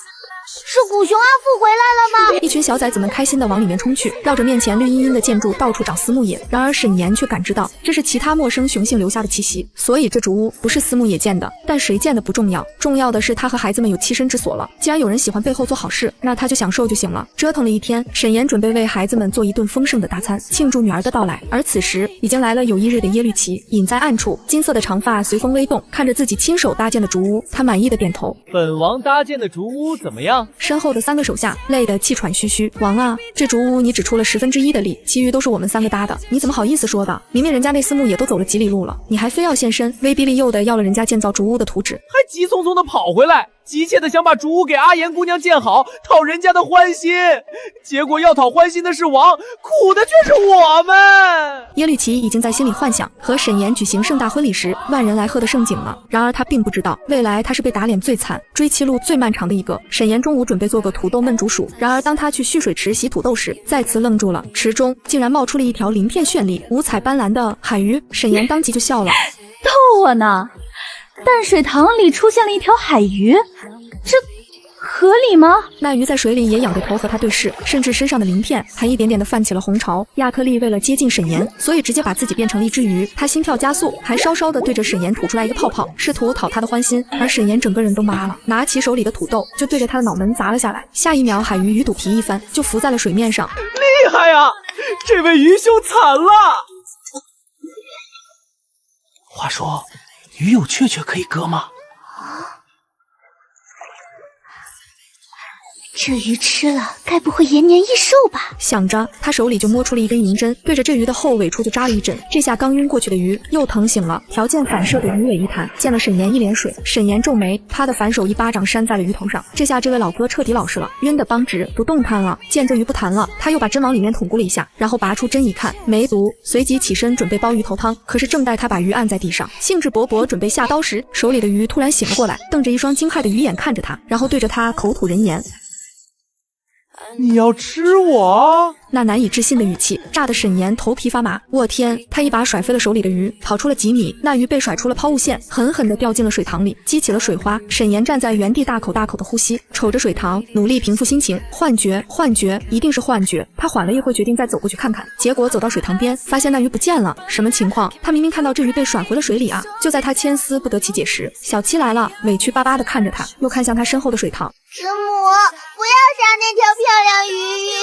是古熊阿父回来了吗？一群小崽子们开心地往里面冲去，绕着面前绿茵茵的建筑到处找司木野。然而沈岩却感知到这是其他陌生雄性留下的气息，所以这竹屋不是司木野建的。但谁建的不重要，重要的是他和孩子们有栖身之所了。既然有人喜欢背后做好事，那他就享受就行了。折腾了一天，沈岩准备为孩子们做一顿丰盛的大餐，庆祝女儿的到来。而此时已经来了有1日的耶律齐，隐在暗处，金色的长发随风微动，看着自己亲手搭建的竹屋，他满意的点头。本王搭建的竹屋怎么样？身后的3个手下累得气喘吁吁。王啊，这竹屋你只出了1/10的力，其余都是我们3个搭的，你怎么好意思说的？明明人家那司木也都走了几里路了，你还非要现身，威逼利诱的要了人家建造竹屋的图纸，还急匆匆的跑回来，急切的想把竹屋给阿颜姑娘建好，讨人家的欢心。结果要讨欢心的是王，苦的却是我们。耶律齐已经在心里幻想和沈岩举行盛大婚礼时万人来贺的盛景了。然而他并不知道，未来他是被打脸最惨、追妻路最漫长的一个。沈岩中午准备做个土豆焖煮薯，然而当他去蓄水池洗土豆时，再次愣住了，池中竟然冒出了一条鳞片绚丽、五彩斑斓的海鱼。沈岩当即就笑了，逗我呢？淡水塘里出现了一条海鱼，这合理吗？那鱼在水里也仰着头和他对视，甚至身上的鳞片还一点点的泛起了红潮。亚克力为了接近沈岩，所以直接把自己变成了一只鱼。他心跳加速，还稍稍的对着沈岩吐出来一个泡泡，试图讨他的欢心。而沈岩整个人都麻了，拿起手里的土豆就对着他的脑门砸了下来。下一秒，海鱼鱼肚皮一翻，就浮在了水面上。厉害啊！这位鱼兄惨了。话说，鱼有雀雀可以割吗？这鱼吃了，该不会延年益寿吧？想着，他手里就摸出了一根银针，对着这鱼的后尾处就扎了一针。这下刚晕过去的鱼又疼醒了，条件反射的鱼尾一弹，溅了沈岩一脸水。沈岩皱眉，他的反手一巴掌扇在了鱼头上。这下这位老哥彻底老实了，晕得邦直，不动弹了。见这鱼不弹了，他又把针往里面捅咕了一下，然后拔出针一看，没毒，随即起身准备煲鱼头汤。可是正待他把鱼按在地上，兴致勃勃准备下刀时，手里的鱼突然醒了过来，瞪着一双惊骇的鱼眼看着他，然后对着他口吐人言。你要吃我？那难以置信的语气，炸得沈岩头皮发麻。我天！他一把甩飞了手里的鱼，跑出了几米，那鱼被甩出了抛物线，狠狠地掉进了水塘里，激起了水花。沈岩站在原地，大口大口的呼吸，瞅着水塘，努力平复心情。幻觉，幻觉，一定是幻觉。他缓了一会，决定再走过去看看。结果走到水塘边，发现那鱼不见了。什么情况？他明明看到这鱼被甩回了水里啊！就在他千思不得其解时，小七来了，委屈巴巴地看着他，又看向他身后的水塘。慈母，不要杀那条漂亮鱼，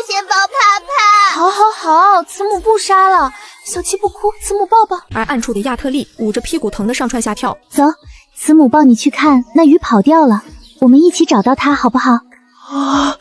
先抱怕怕。好好好，慈母不杀了，小七不哭，慈母抱抱。而暗处的亚特利捂着屁股疼得上蹿下跳。走，慈母抱你去看，那鱼跑掉了，我们一起找到它好不好？啊，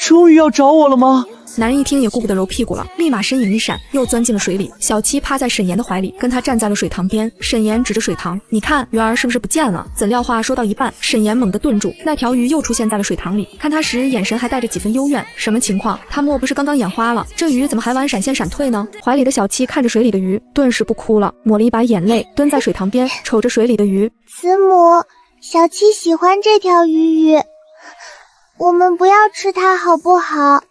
终于要找我了吗？男人一听也顾不得揉屁股了，立马身影一闪，又钻进了水里。小七趴在沈岩的怀里，跟他站在了水塘边。沈岩指着水塘，你看鱼儿是不是不见了？怎料话说到一半，沈岩猛地顿住，那条鱼又出现在了水塘里。看他时眼神还带着几分幽怨，什么情况？他莫不是刚刚眼花了？这鱼怎么还玩闪现闪退呢？怀里的小七看着水里的鱼，顿时不哭了，抹了一把眼泪，蹲在水塘边瞅着水里的鱼。慈母，小七喜欢这条鱼，我们不要吃它好不好？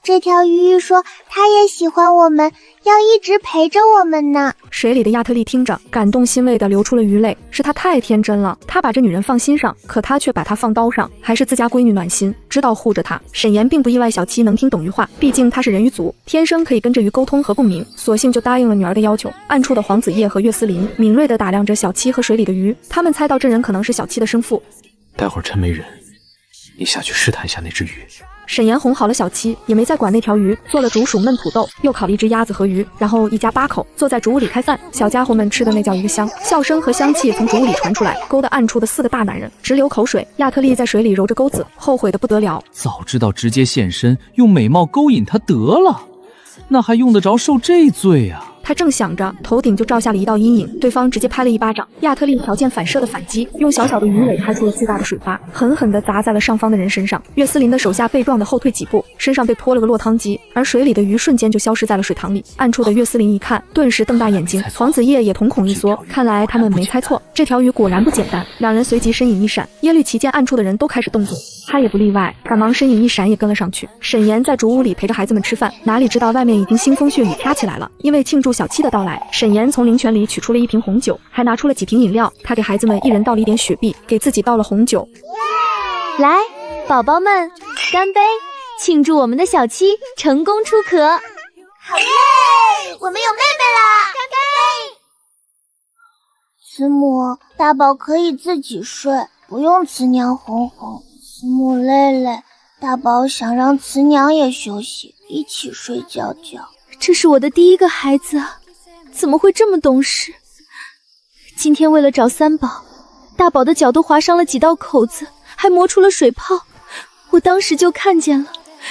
这条鱼说它也喜欢我们，要一直陪着我们呢。水里的亚特利听着，感动欣慰地流出了鱼泪。是他太天真了，他把这女人放心上，可他却把她放刀上，还是自家闺女暖心，知道护着她。沈岩并不意外小七能听懂鱼话，毕竟他是人鱼族，天生可以跟这鱼沟通和共鸣，索性就答应了女儿的要求。暗处的黄子叶和岳思林敏锐地打量着小七和水里的鱼，他们猜到这人可能是小七的生父。待会儿趁没人，你下去试探一下那只鱼。沈岩哄好了小七，也没再管那条鱼，做了竹鼠焖土豆，又烤了一只鸭子和鱼，然后一家8口坐在竹屋里开饭。小家伙们吃的那叫一个香，笑声和香气从竹屋里传出来，勾得暗处的4个大男人直流口水。亚特利在水里揉着钩子，后悔的不得了。早知道直接现身，用美貌勾引他得了，那还用得着受这罪啊？他正想着，头顶就照下了一道阴影，对方直接拍了一巴掌。亚特利条件反射的反击，用小小的鱼尾拍出了巨大的水花，狠狠地砸在了上方的人身上。岳思林的手下被撞的后退几步，身上被泼了个落汤鸡，而水里的鱼瞬间就消失在了水塘里。暗处的岳思林一看，顿时瞪大眼睛。黄子叶也瞳孔一缩，看来他们没猜错，这条鱼果然不简单。两人随即身影一闪，耶律齐见暗处的人都开始动作，他也不例外，赶忙身影一闪也跟了上去。沈岩在竹屋里陪着孩子们吃饭，哪里知道外面已经腥风血雨飘起来了。因为庆祝小七的到来，沈岩从灵泉里取出了一瓶红酒，还拿出了几瓶饮料。他给孩子们一人倒了一点雪碧，给自己倒了红酒。来，宝宝们，干杯，庆祝我们的小七成功出壳！好耶！我们有妹妹啦！干杯！慈母，大宝可以自己睡，不用慈娘哄哄。慈母累累，大宝想让慈娘也休息，一起睡觉觉。这是我的第一个孩子啊，怎么会这么懂事？今天为了找三宝，大宝的脚都划伤了几道口子，还磨出了水泡。我当时就看见了，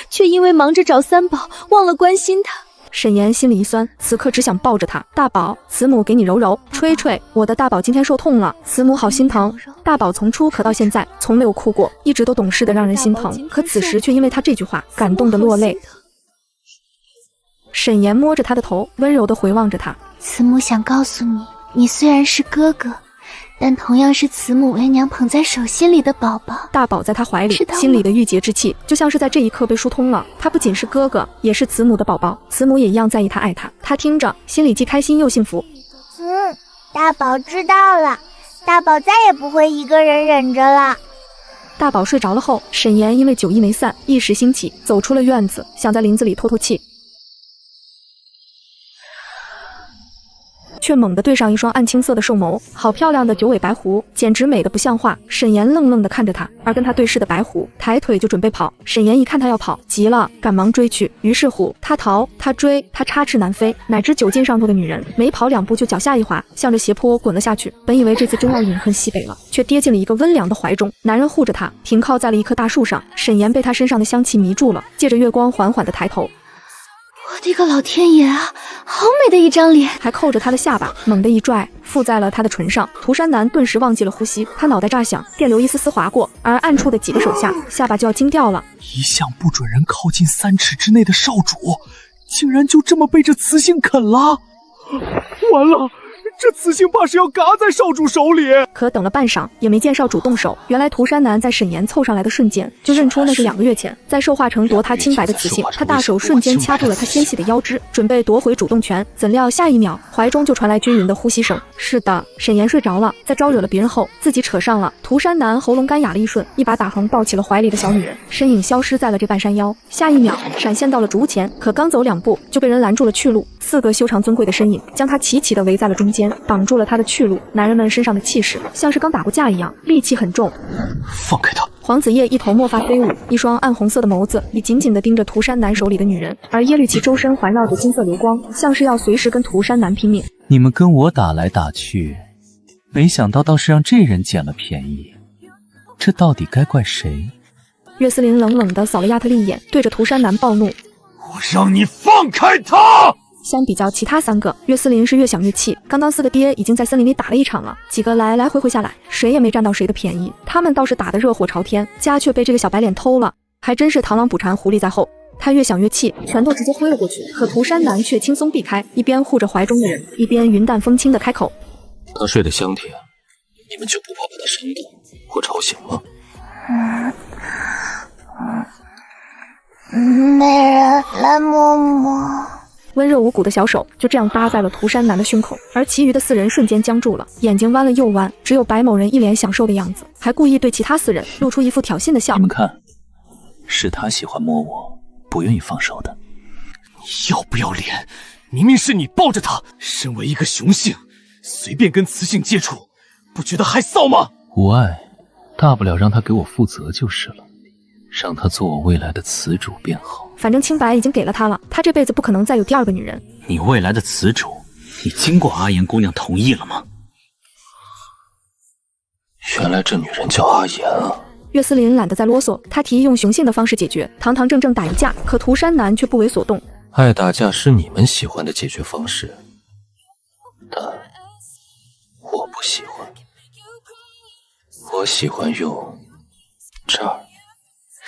却因为忙着找三宝，忘了关心他。沈岩心里一酸，此刻只想抱着他。大宝，慈母给你揉揉吹吹，我的大宝今天受痛了，慈母好心疼。大宝从出壳到现在从没有哭过，一直都懂事的让人心疼，可此时却因为他这句话感动的落泪。沈岩摸着他的头，温柔地回望着他。慈母想告诉你，你虽然是哥哥，但同样是慈母为娘捧在手心里的宝宝。大宝在他怀里，心里的郁结之气就像是在这一刻被疏通了。他不仅是哥哥，也是慈母的宝宝，慈母也一样在意他爱他。他听着，心里既开心又幸福。大宝知道了，大宝再也不会一个人忍着了。大宝睡着了后，沈岩因为酒意没散，一时兴起，走出了院子，想在林子里透透气。却猛地对上一双暗青色的兽眸，好漂亮的九尾白狐，简直美得不像话。沈岩愣愣地看着他，而跟他对视的白狐抬腿就准备跑。沈岩一看他要跑，急了，赶忙追去。于是乎，他逃，他追，他插翅难飞。哪知酒劲上头的女人没跑2步就脚下一滑，向着斜坡滚了下去。本以为这次真要饮恨西北了，却跌进了一个温凉的怀中。男人护着她，停靠在了一棵大树上。沈岩被他身上的香气迷住了，借着月光缓缓地抬头。我的个老天爷啊，好美的一张脸，还扣着他的下巴，猛地一拽，附在了他的唇上。涂山南顿时忘记了呼吸，他脑袋炸响，电流一丝丝划过，而暗处的几个手下下巴就要惊掉了。一向不准人靠近3尺之内的少主，竟然就这么被这雌性啃了！完了！这雌性怕是要嘎在少主手里。可等了半晌也没见少主动手。原来涂山南在沈岩凑上来的瞬间就认出那是2个月前在兽化城夺他清白的雌性，他大手瞬间掐住了他纤细的腰肢，准备夺回主动权。怎料下一秒怀中就传来均匀的呼吸声。是的，沈岩睡着了，在招惹了别人后自己扯上了。涂山南喉咙干哑了一瞬，一把打横抱起了怀里的小女人，身影消失在了这半山腰。下一秒闪现到了竹屋前，可刚走2步就被人拦住了去路。4个修长尊贵的身影将他齐齐地围在了中间，挡住了他的去路。男人们身上的气势像是刚打过架一样，戾气很重。放开他！黄子夜一头墨发飞舞，一双暗红色的眸子已紧紧地盯着涂山南手里的女人，而耶律齐周身环绕着金色流光，像是要随时跟涂山南拼命。你们跟我打来打去，没想到倒是让这人捡了便宜，这到底该怪谁？岳思林冷冷地扫了亚特利一眼，对着涂山南暴怒：我让你放开他！相比较其他3个，岳思林是越想越气。刚刚4个爹已经在森林里打了一场了，几个来来回回下来，谁也没占到谁的便宜。他们倒是打得热火朝天，家却被这个小白脸偷了，还真是螳螂捕蝉，狐狸在后。他越想越气，拳头直接挥了过去，可涂山南却轻松避开，一边护着怀中的人，一边云淡风轻的开口：他睡得香甜，你们就不怕把他伤到或吵醒吗？没人来摸摸。温热无骨的小手就这样搭在了涂山南的胸口，而其余的4人瞬间僵住了，眼睛弯了又弯，只有白某人一脸享受的样子，还故意对其他4人露出一副挑衅的笑。你们看，是他喜欢摸我，不愿意放手的。你要不要脸？明明是你抱着他，身为一个雄性，随便跟雌性接触，不觉得害臊吗？无碍，大不了让他给我负责就是了，让他做我未来的雌主便好。反正清白已经给了他了，他这辈子不可能再有第2个女人。你未来的雌主，你经过阿言姑娘同意了吗？原来这女人叫阿言啊！岳思林懒得再啰嗦，他提议用雄性的方式解决，堂堂正正打一架。可涂山南却不为所动。爱打架是你们喜欢的解决方式，但我不喜欢。我喜欢用这儿。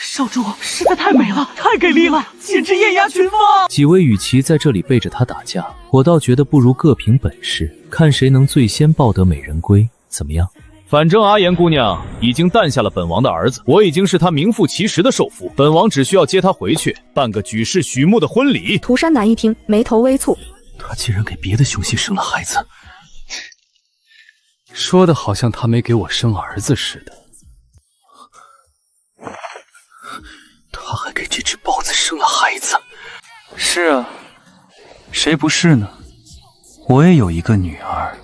少主实在太美了，太给力了，简直艳压群芳。几位与其在这里背着他打架，我倒觉得不如各凭本事，看谁能最先抱得美人归，怎么样？反正阿言姑娘已经诞下了本王的儿子，我已经是她名副其实的首富，本王只需要接她回去，办个举世许目的婚礼。涂山南一听，眉头微蹙，他竟然给别的雄性生了孩子，说的好像他没给我生儿子似的。他还给这只豹子生了孩子。是啊，谁不是呢？我也有一个女儿。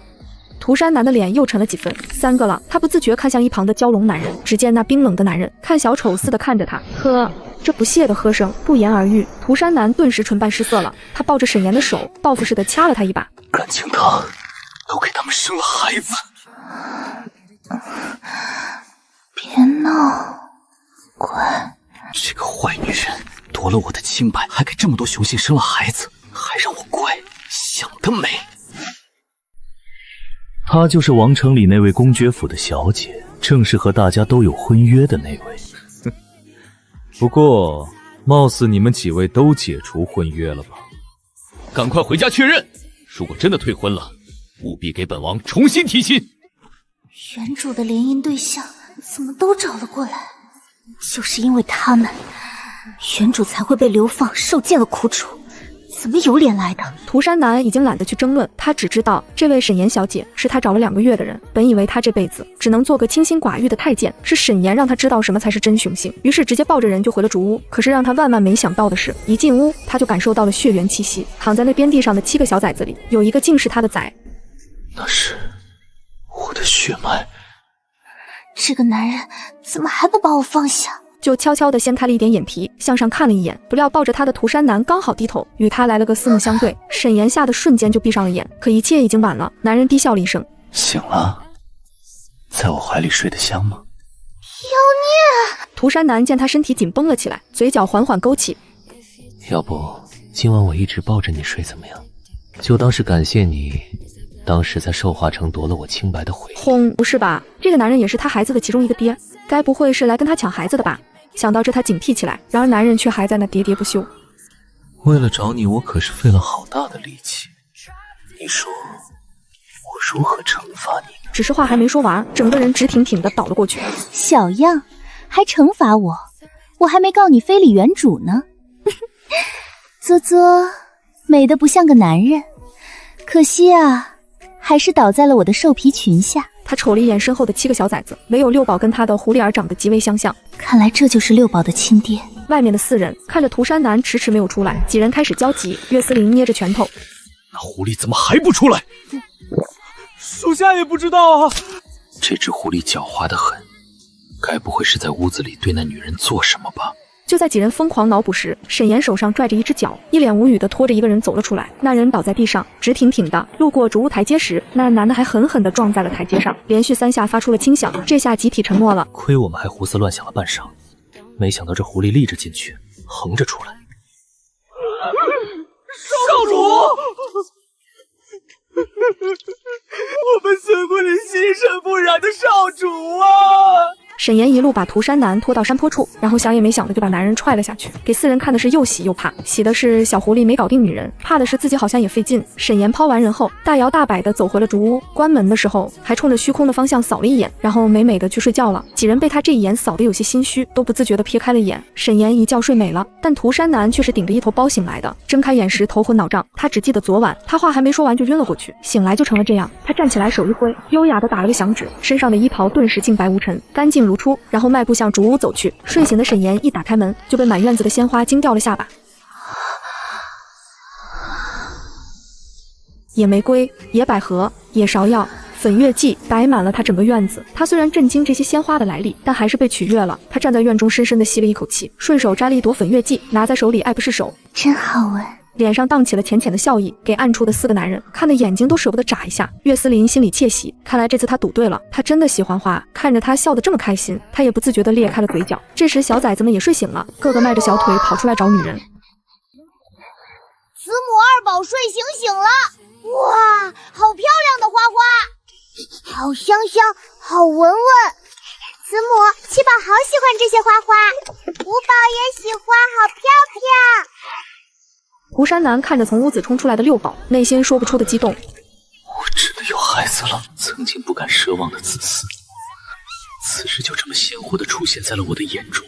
涂山南的脸又沉了几分，3个了。他不自觉看向一旁的蛟龙男人，只见那冰冷的男人看小丑似的看着他，可这不屑的喝声不言而喻。涂山南顿时唇瓣失色了，他抱着沈岩的手，报复似的掐了他一把。感情他都给他们生了孩子。别闹，乖。这个坏女人夺了我的清白，还给这么多雄性生了孩子，还让我乖，想得美。她就是王城里那位公爵府的小姐，正是和大家都有婚约的那位。不过，貌似你们几位都解除婚约了吧？赶快回家确认，如果真的退婚了，务必给本王重新提亲。原主的联姻对象怎么都找了过来？就是因为他们，原主才会被流放，受尽了苦楚。怎么有脸来的？涂山南已经懒得去争论，他只知道这位沈岩小姐是他找了2个月的人。本以为他这辈子只能做个清心寡欲的太监，是沈岩让他知道什么才是真雄性，于是直接抱着人就回了竹屋。可是让他万万没想到的是，一进屋他就感受到了血缘气息。躺在那边地上的7个小崽子里，有一个竟是他的崽。那是我的血脉。这个男人怎么还不把我放下？就悄悄地掀开了一点眼皮，向上看了一眼，不料抱着他的涂山南刚好低头，与他来了个四目相对。沈岩吓得瞬间就闭上了眼，可一切已经晚了。男人低笑了一声，醒了，在我怀里睡得香吗？妖孽！涂山南见他身体紧绷了起来，嘴角缓缓勾起。要不今晚我一直抱着你睡怎么样？就当是感谢你当时在兽化城夺了我清白的回忆。轰，不是吧？这个男人也是他孩子的其中一个爹，该不会是来跟他抢孩子的吧？想到这，他警惕起来。然而男人却还在那喋喋不休。为了找你，我可是费了好大的力气。你说我如何惩罚你呢？只是话还没说完，整个人直挺挺的倒了过去。小样，还惩罚我？我还没告你非礼原主呢。啧啧，美得不像个男人，可惜啊，还是倒在了我的兽皮裙下。他瞅了一眼身后的7个小崽子，唯有六宝跟他的狐狸儿长得极为相像。看来这就是六宝的亲爹。外面的4人看着涂山南迟迟没有出来，几人开始焦急。岳思林捏着拳头，那狐狸怎么还不出来？属下也不知道啊。这只狐狸狡猾得很，该不会是在屋子里对那女人做什么吧？就在几人疯狂脑补时，沈岩手上拽着一只脚，一脸无语地拖着一个人走了出来。那人倒在地上，直挺挺的。路过主屋台阶时，那男的还狠狠地撞在了台阶上，连续3下发出了轻响。这下集体沉默了。亏我们还胡思乱想了半晌，没想到这狐狸立着进去，横着出来。少主，我们孙夫人心神不染的少主啊！沈岩一路把涂山南拖到山坡处，然后想也没想的就把男人踹了下去。给4人看的是又喜又怕，喜的是小狐狸没搞定女人，怕的是自己好像也费劲。沈岩抛完人后，大摇大摆的走回了竹屋，关门的时候还冲着虚空的方向扫了一眼，然后美美的去睡觉了。几人被他这一眼扫得有些心虚，都不自觉的撇开了眼。沈岩一觉睡美了，但涂山南却是顶着一头包醒来的，睁开眼时头昏脑胀。他只记得昨晚，他话还没说完就晕了过去，醒来就成了这样。他站起来手一挥，优雅的打了个响指，身上的衣袍顿时净白无尘，干净如初，然后迈步向竹屋走去。睡醒的沈岩一打开门，就被满院子的鲜花惊掉了下巴。野玫瑰、野百合、野芍药、粉月季摆满了他整个院子。他虽然震惊这些鲜花的来历，但还是被取悦了。他站在院中深深地吸了一口气，顺手摘了一朵粉月季，拿在手里爱不释手，真好闻。脸上荡起了浅浅的笑意，给暗处的4个男人看的眼睛都舍不得眨一下。岳思林心里窃喜，看来这次他赌对了，他真的喜欢花。看着他笑得这么开心，他也不自觉地裂开了嘴角。这时小崽子们也睡醒了，个个迈着小腿跑出来找女人。慈母2宝睡醒了，哇，好漂亮的花花，好香香，好闻闻。慈母7宝好喜欢这些花花，5宝也喜欢，好漂亮。涂山南看着从屋子冲出来的6宝，内心说不出的激动。我真的有孩子了，曾经不敢奢望的自私，此时就这么鲜活地出现在了我的眼中。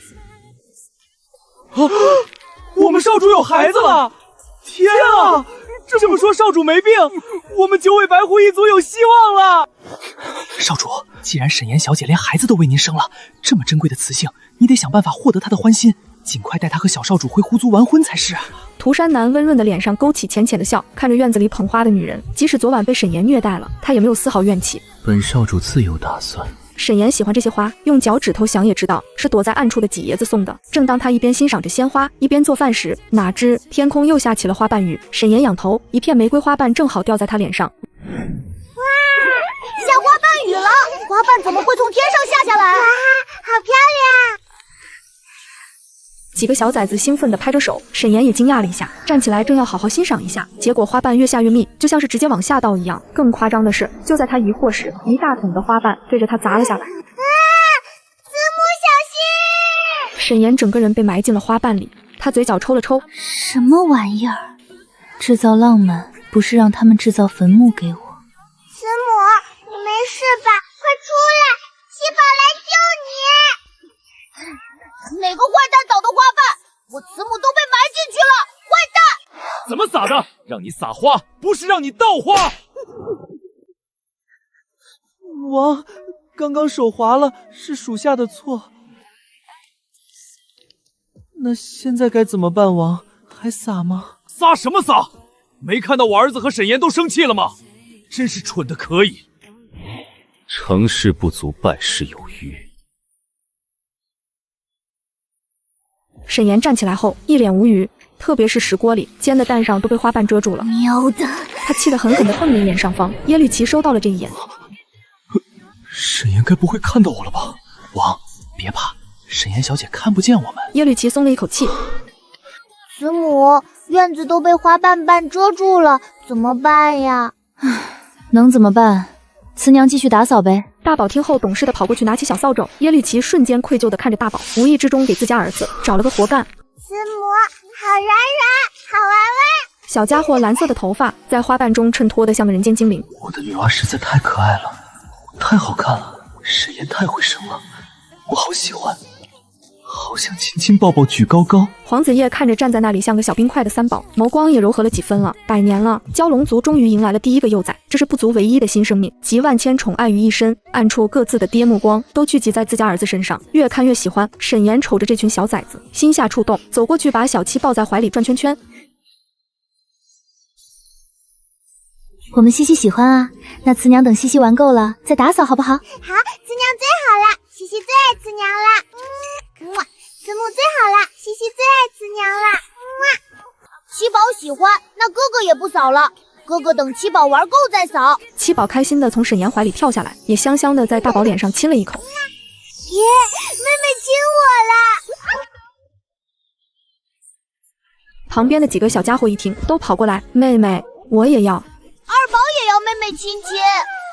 啊，我们少主有孩子了！天啊，这么说少主没病，我们9尾白狐一族有希望了。少主，既然沈岩小姐连孩子都为您生了，这么珍贵的雌性，你得想办法获得她的欢心，尽快带她和小少主回狐族完婚才是啊。涂山南温润的脸上勾起浅浅的笑，看着院子里捧花的女人，即使昨晚被沈岩虐待了，他也没有丝毫怨气。本少主自有打算。沈岩喜欢这些花，用脚趾头想也知道是躲在暗处的几爷子送的。正当他一边欣赏着鲜花，一边做饭时，哪知天空又下起了花瓣雨。沈岩仰头，一片玫瑰花瓣正好掉在他脸上。哇，下花瓣雨了！花瓣怎么会从天上下下来？哇，好漂亮！几个小崽子兴奋地拍着手，沈岩也惊讶了一下，站起来正要好好欣赏一下，结果花瓣越下越密，就像是直接往下倒一样。更夸张的是，就在他疑惑时，一大桶的花瓣对着他砸了下来。啊！慈母小心！沈岩整个人被埋进了花瓣里，他嘴角抽了抽，什么玩意儿？制造浪漫不是让他们制造坟墓给我。慈母，你没事吧？快出来，7宝来救你！哪个坏蛋捣的花瓣？我慈母都被埋进去了！坏蛋！怎么撒的？让你撒花，不是让你倒花。王，刚刚手滑了，是属下的错。那现在该怎么办？王，还撒吗？撒什么撒？没看到我儿子和沈岩都生气了吗？真是蠢的可以。成事不足败事有余。沈岩站起来后一脸无语，特别是石锅里煎的蛋上都被花瓣遮住了。喵的！他气得狠狠地瞪了一眼上方。耶律齐收到了这一眼，沈岩该不会看到我了吧？王，别怕，沈岩小姐看不见我们。耶律齐松了一口气。慈母，院子都被花瓣瓣遮住了，怎么办呀？能怎么办？慈娘继续打扫呗。大宝听后懂事的跑过去拿起小扫帚，耶律齐瞬间愧疚的看着大宝，无意之中给自家儿子找了个活干。慈母，好软软，好玩玩。小家伙蓝色的头发在花瓣中衬托得像个人间精灵。我的女儿实在太可爱了，太好看了，沈岩太会生了，我好喜欢，好想亲亲抱抱举高高。皇子夜看着站在那里像个小冰块的三宝，眸光也柔和了几分了。100年了，蛟龙族终于迎来了第一个幼崽，这是部族唯一的新生命，集万千宠爱于一身。暗处各自的爹目光都聚集在自家儿子身上，越看越喜欢。沈岩瞅着这群小崽子，心下触动，走过去把小七抱在怀里转圈圈。我们西西喜欢啊，那慈娘等西西玩够了再打扫好不好？好，慈娘最好了，西西最爱慈娘了。慈母最好了，西西最爱慈娘了。七宝喜欢，那哥哥也不扫了，哥哥等七宝玩够再扫。七宝开心的从沈岩怀里跳下来，也香香的在大宝脸上亲了一口。耶，妹妹亲我了。旁边的几个小家伙一听，都跑过来，妹妹，我也要。二宝也要妹妹亲亲，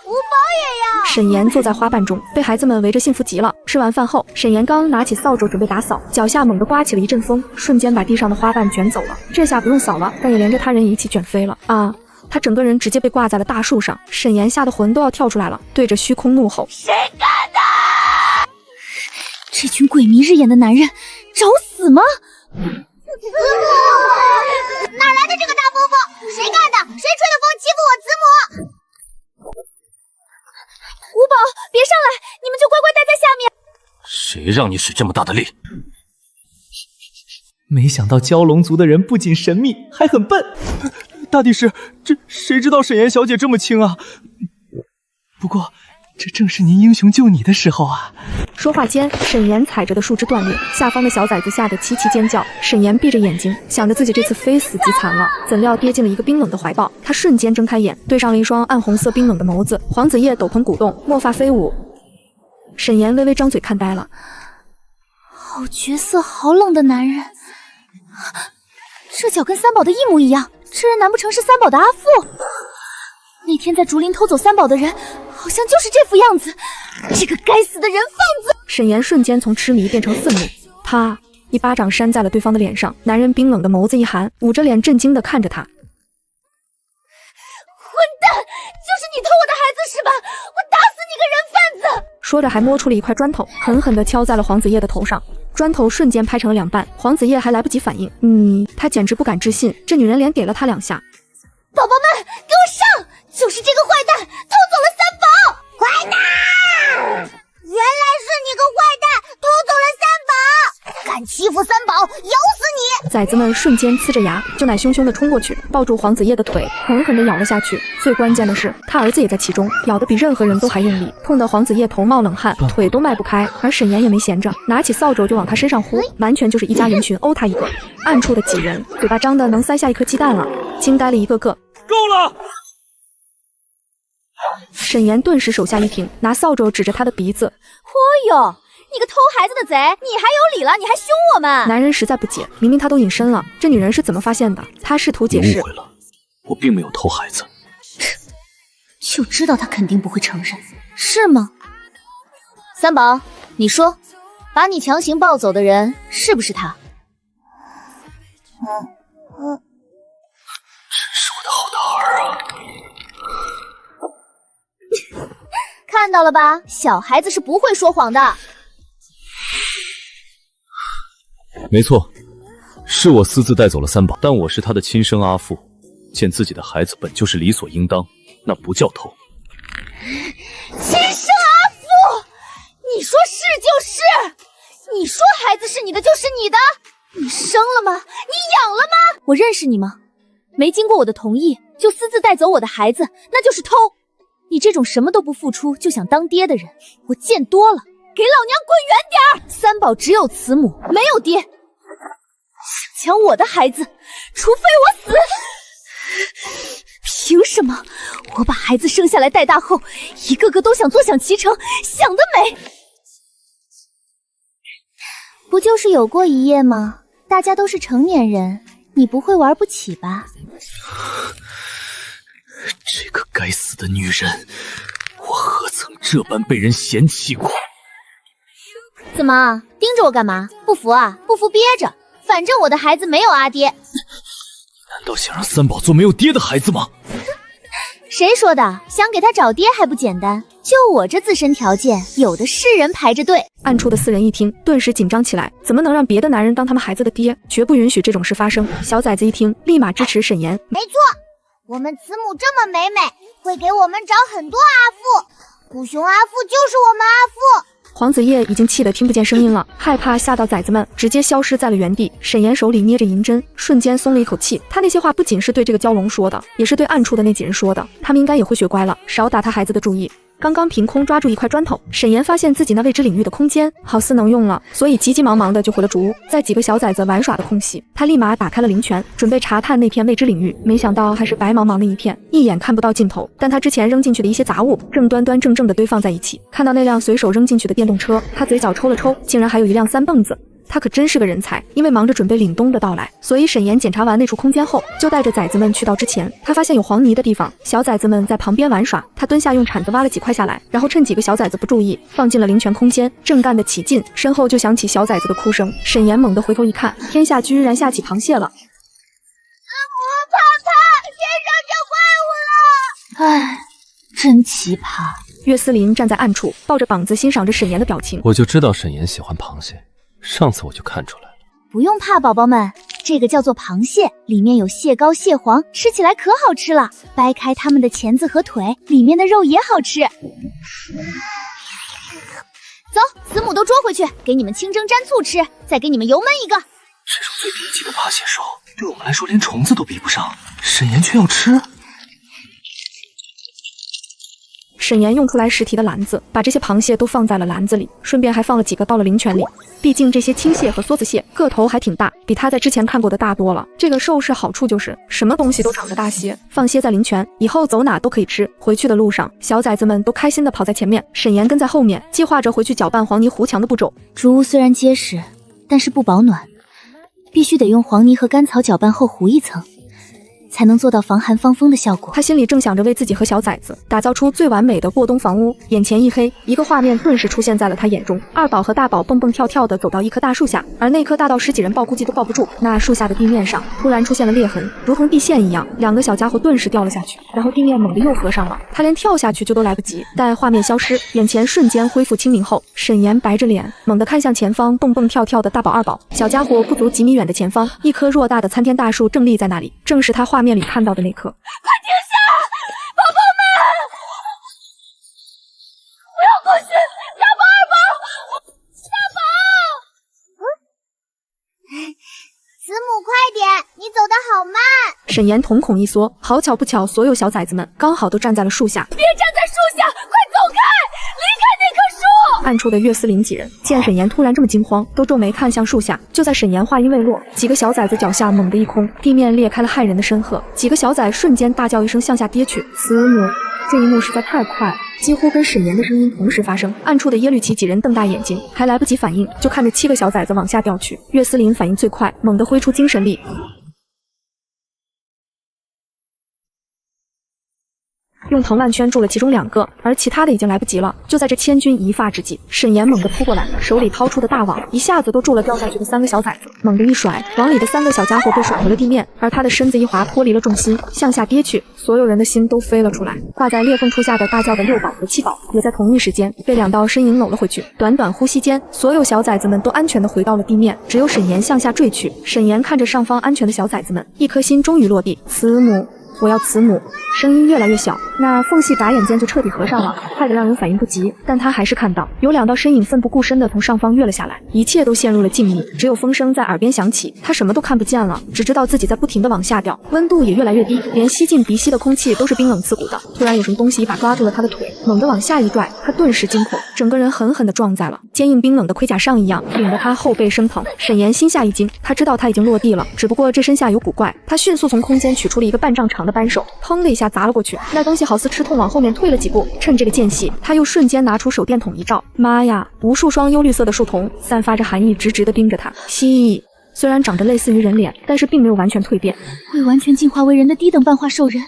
五宝也要。沈岩坐在花瓣中，被孩子们围着，幸福极了。吃完饭后，沈岩刚拿起扫帚准备打扫，脚下猛地刮起了一阵风，瞬间把地上的花瓣卷走了。这下不用扫了，但也连着他人一起卷飞了啊！他整个人直接被挂在了大树上。沈岩吓得魂都要跳出来了，对着虚空怒吼：谁干的？这群鬼迷日眼的男人，找死吗？哪来的这个大风风？谁干的？谁吹的风欺负我慈母？五宝，别上来，你们就乖乖待在下面。谁让你使这么大的力？没想到蛟龙族的人不仅神秘，还很笨。大帝师，这谁知道沈岩小姐这么轻啊？不过，这正是您英雄救你的时候啊！说话间，沈岩踩着的树枝断裂，下方的小崽子吓得齐齐尖叫。沈岩闭着眼睛，想着自己这次非死即残了，怎料跌进了一个冰冷的怀抱。他瞬间睁开眼，对上了一双暗红色冰冷的眸子。黄子夜斗篷鼓动，墨发飞舞。沈岩微微张嘴看呆了，好绝色，好冷的男人，这脚跟三宝的一模一样，这人难不成是三宝的阿父？那天在竹林偷走三宝的人，好像就是这副样子。这个该死的人贩子！沈岩瞬间从痴迷变成愤怒，啪，一巴掌扇在了对方的脸上。男人冰冷的眸子一寒，捂着脸震惊地看着他。混蛋，就是你偷我的孩子是吧？我打死你个人贩子！说着还摸出了一块砖头，狠狠地敲在了黄子夜的头上。砖头瞬间拍成了2半，黄子夜还来不及反应，他简直不敢置信，这女人连给了他2下。宝宝们，给我上！就是这个坏蛋偷走了三宝！坏蛋！原来是你个坏蛋，偷走了三宝！敢欺负三宝，咬死你！崽子们瞬间呲着牙，就奶凶凶地冲过去，抱住黄子夜的腿，狠狠地咬了下去。最关键的是，他儿子也在其中，咬得比任何人都还用力，痛得黄子夜头冒冷汗，腿都迈不开。而沈岩也没闲着，拿起扫帚就往他身上呼，完全就是一家人群殴他一个。暗处的几人嘴巴张得能塞下一颗鸡蛋了，惊呆了一个个。够了！沈岩顿时手下一停，拿扫帚指着他的鼻子。嚯哟，你个偷孩子的贼，你还有理了？你还凶我们？男人实在不解，明明他都隐身了，这女人是怎么发现的？他试图解释。你误会了，我并没有偷孩子。就知道他肯定不会承认，是吗？三宝，你说，把你强行抱走的人是不是他？真是我的好大儿啊！看到了吧，小孩子是不会说谎的。没错，是我私自带走了三宝，但我是他的亲生阿父，见自己的孩子本就是理所应当，那不叫偷。亲生阿父，你说是就是，你说孩子是你的就是你的，你生了吗？你养了吗？我认识你吗？没经过我的同意就私自带走我的孩子，那就是偷。你这种什么都不付出就想当爹的人，我见多了，给老娘滚远点儿！三宝只有慈母，没有爹。想抢我的孩子，除非我死。凭什么？我把孩子生下来带大后，一个个都想坐享其成，想得美！不就是有过一夜吗？大家都是成年人，你不会玩不起吧？这个该死的女人，我何曾这般被人嫌弃过？怎么盯着我干嘛？不服啊？不服憋着，反正我的孩子没有阿爹。难道想让三宝做没有爹的孩子吗？谁说的？想给他找爹还不简单？就我这自身条件，有的是人排着队。暗处的四人一听，顿时紧张起来。怎么能让别的男人当他们孩子的爹？绝不允许这种事发生。小崽子一听，立马支持沈岩。没错，我们慈母这么美美，会给我们找很多阿父。古熊阿父就是我们阿父。黄子叶已经气得听不见声音了，害怕吓到崽子们，直接消失在了原地。沈岩手里捏着银针，瞬间松了一口气。他那些话不仅是对这个蛟龙说的，也是对暗处的那几人说的。他们应该也会学乖了，少打他孩子的主意。刚刚凭空抓住一块砖头，沈岩发现自己那未知领域的空间好似能用了，所以急急忙忙的就回了主屋。在几个小崽子玩耍的空隙，他立马打开了灵泉，准备查探那片未知领域。没想到还是白茫茫的一片，一眼看不到尽头。但他之前扔进去的一些杂物正端端正正的堆放在一起。看到那辆随手扔进去的电动车，他嘴角抽了抽，竟然还有一辆三蹦子。他可真是个人才，因为忙着准备凛冬的到来，所以沈岩检查完那处空间后，就带着崽子们去到之前。他发现有黄泥的地方，小崽子们在旁边玩耍，他蹲下用铲子挖了几块下来，然后趁几个小崽子不注意，放进了灵泉空间，正干得起劲，身后就响起小崽子的哭声。沈岩猛地回头一看，天下居然下起螃蟹了。天上有怪物了！唉，真奇葩。岳思林站在暗处，抱着膀子欣赏着沈岩的表情。我就知道沈岩喜欢螃蟹，上次我就看出来了。不用怕，宝宝们，这个叫做螃蟹，里面有蟹膏、蟹黄，吃起来可好吃了。掰开它们的钳子和腿，里面的肉也好吃。走，慈母都捉回去，给你们清蒸蘸醋吃，再给你们油焖一个。这种最低级的扒蟹手，对我们来说连虫子都比不上，沈岩却要吃。沈岩用出来10提的篮子，把这些螃蟹都放在了篮子里，顺便还放了几个到了灵泉里。毕竟这些青蟹和梭子蟹个头还挺大，比他在之前看过的大多了。这个兽氏好处就是什么东西都长得大些，放些在灵泉，以后走哪都可以吃。回去的路上，小崽子们都开心地跑在前面，沈岩跟在后面，计划着回去搅拌黄泥糊墙的步骤。竹屋虽然结实，但是不保暖，必须得用黄泥和干草搅拌后糊一层，才能做到防寒防风的效果。他心里正想着为自己和小崽子打造出最完美的过冬房屋，眼前一黑，一个画面顿时出现在了他眼中。二宝和大宝蹦蹦跳跳的走到一棵大树下，而那棵大到10几人抱估计都抱不住。那树下的地面上突然出现了裂痕，如同地陷一样，两个小家伙顿时掉了下去，然后地面猛地又合上了，他连跳下去就都来不及。待画面消失，眼前瞬间恢复清明后，沈岩白着脸猛地看向前方蹦蹦跳跳的大宝、二宝。小家伙不足几米远的前方，一棵偌大的参天大树正立在那里，正是他画面里看到的那棵。快停下，宝宝们！不要过去！大宝、二宝，大宝！慈母，快点，你走得好慢。沈岩瞳孔一缩，好巧不巧，所有小崽子们刚好都站在了树下。别站在树下，快走开，离开那棵树！暗处的岳思林几人见沈岩突然这么惊慌，都皱眉看向树下。就在沈岩话音未落，几个小崽子脚下猛地一空，地面裂开了骇人的深壑，几个小崽瞬间大叫一声向下跌去。慈母！这一幕实在太快了，几乎跟沈岩的声音同时发生。暗处的耶律齐几人瞪大眼睛，还来不及反应，就看着7个小崽子往下掉去。岳思林反应最快，猛地挥出精神力，用藤蔓圈住了其中2个，而其他的已经来不及了。就在这千钧一发之际，沈岩猛地扑过来，手里掏出的大网一下子都住了掉下去的3个小崽子，猛地一甩，网里的3个小家伙被甩回了地面，而他的身子一滑，脱离了重心，向下跌去。所有人的心都飞了出来。挂在裂缝处下的大叫的6宝和7宝，也在同一时间被2道身影搂了回去。短短呼吸间，所有小崽子们都安全地回到了地面，只有沈岩向下坠去。沈岩看着上方安全的小崽子们，一颗心终于落地。慈母。我要慈母。声音越来越小，那缝隙眨眼间就彻底合上了，快得让人反应不及。但他还是看到有2道身影奋不顾身地从上方跃了下来，一切都陷入了静谧，只有风声在耳边响起。他什么都看不见了，只知道自己在不停地往下掉，温度也越来越低，连吸进鼻息的空气都是冰冷刺骨的。突然有什么东西一把抓住了他的腿，猛地往下一拽，他顿时惊恐，整个人狠狠地撞在了坚硬冰冷的盔甲上一样，顶得他后背生疼。沈岩心下一惊，他知道他已经落地了，只不过这身下有古怪，他迅速从空间取出了一个半丈长的扳手，砰的一下砸了过去。那东西好似吃痛往后面退了几步，趁这个间隙，他又瞬间拿出手电筒一照，妈呀，无数双幽绿色的树瞳散发着寒意，直直地盯着他。蜥蜴虽然长着类似于人脸，但是并没有完全蜕变，未完全进化为人的低等半化兽人，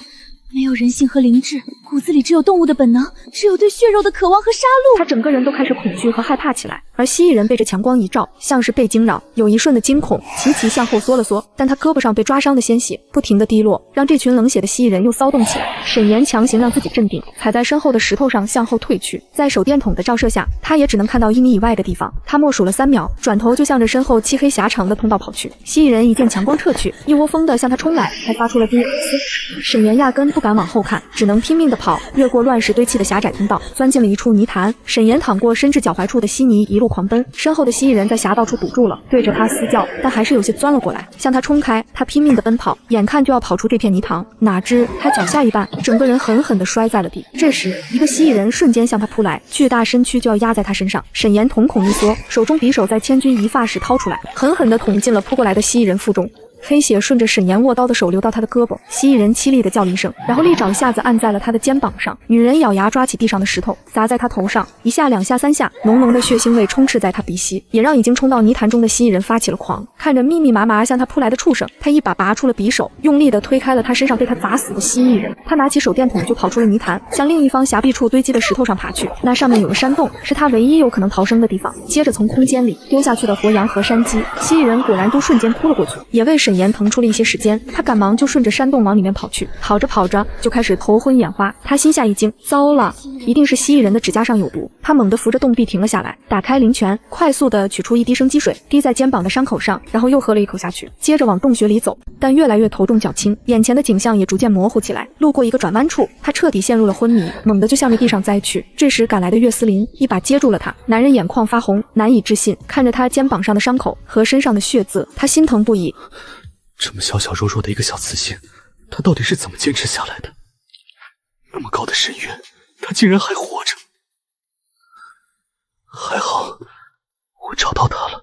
没有人性和灵智，骨子里只有动物的本能，只有对血肉的渴望和杀戮。他整个人都开始恐惧和害怕起来，而蜥蜴人被这强光一照，像是被惊扰，有一瞬的惊恐，齐齐向后缩了缩，但他胳膊上被抓伤的鲜血不停地滴落，让这群冷血的蜥蜴人又骚动起来。沈岩强行让自己镇定，踩在身后的石头上向后退去，在手电筒的照射下，他也只能看到1米以外的地方。他默数了3秒，转头就向着身后漆黑狭长的通道跑去。蜥蜴人一见强光撤去，一窝蜂地向他冲来，还发出了叮嘶。沈岩压根不敢往后看，只能拼命地跑，越过乱石堆砌的狭窄通道，钻进了一处泥潭。沈岩淌过深至脚踝处的稀泥，一路狂奔，身后的蜥蜴人在狭道处堵住了，对着他嘶叫，但还是有些钻了过来，向他冲开。他拼命地奔跑，眼看就要跑出这片泥塘，哪知他脚下一绊，整个人狠狠地摔在了地。这时，一个蜥蜴人瞬间向他扑来，巨大身躯就要压在他身上。沈岩瞳孔一缩，手中匕首在千钧一发时掏出来，狠狠地捅进了扑过来的蜥蜴人腹中。黑血顺着沈岩握刀的手流到他的胳膊，蜥蜴人凄厉地叫了一声，然后利爪一下子按在了他的肩膀上。女人咬牙抓起地上的石头砸在他头上，1下2下3下，浓浓的血腥味充斥在他鼻息，也让已经冲到泥潭中的蜥蜴人发起了狂。看着密密麻麻向他扑来的畜生，他一把拔出了匕首，用力地推开了他身上被他砸死的蜥蜴人。他拿起手电筒就跑出了泥潭，向另一方峡壁处堆积的石头上爬去。那上面有个山洞，是他唯一有可能逃生的地方。接着从空间里丢下去的活羊和山鸡，蜥蜴人果然都瞬间扑了过去，也为沈岩腾出了一些时间。他赶忙就顺着山洞往里面跑去，跑着跑着就开始头昏眼花。他心下一惊，糟了，一定是蜥蜴人的指甲上有毒。他猛地扶着洞壁停了下来，打开灵泉，快速地取出一滴生鸡水，滴在肩膀的伤口上，然后又喝了一口下去，接着往洞穴里走。但越来越头重脚轻，眼前的景象也逐渐模糊起来。路过一个转弯处，他彻底陷入了昏迷，猛地就向着地上栽去。这时赶来的岳思林一把接住了他，男人眼眶发红，难以置信，看着他肩膀上的伤口和身上的血渍，他心疼不已。这么小小弱弱的一个小雌性，她到底是怎么坚持下来的？那么高的深渊，她竟然还活着。还好，我找到她了。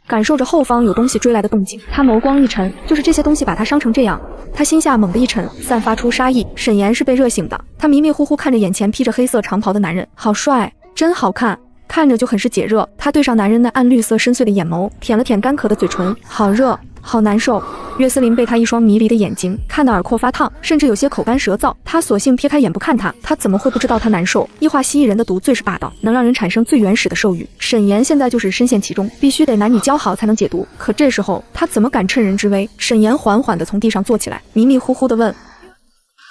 感受着后方有东西追来的动静，他眸光一沉，就是这些东西把他伤成这样。他心下猛地一沉，散发出杀意。沈岩是被热醒的，他迷迷糊糊看着眼前披着黑色长袍的男人，好帅，真好看，看着就很是解热。他对上男人那暗绿色深邃的眼眸，舔了舔干渴的嘴唇，好热，好难受。岳思林被他一双迷离的眼睛看得耳廓发烫，甚至有些口干舌燥。他索性撇开眼不看他，他怎么会不知道他难受？异化蜥蜴人的毒最是霸道，能让人产生最原始的兽欲。沈岩现在就是深陷其中，必须得男女交好才能解毒。可这时候他怎么敢趁人之危？沈岩缓缓地从地上坐起来，迷迷糊糊地问：“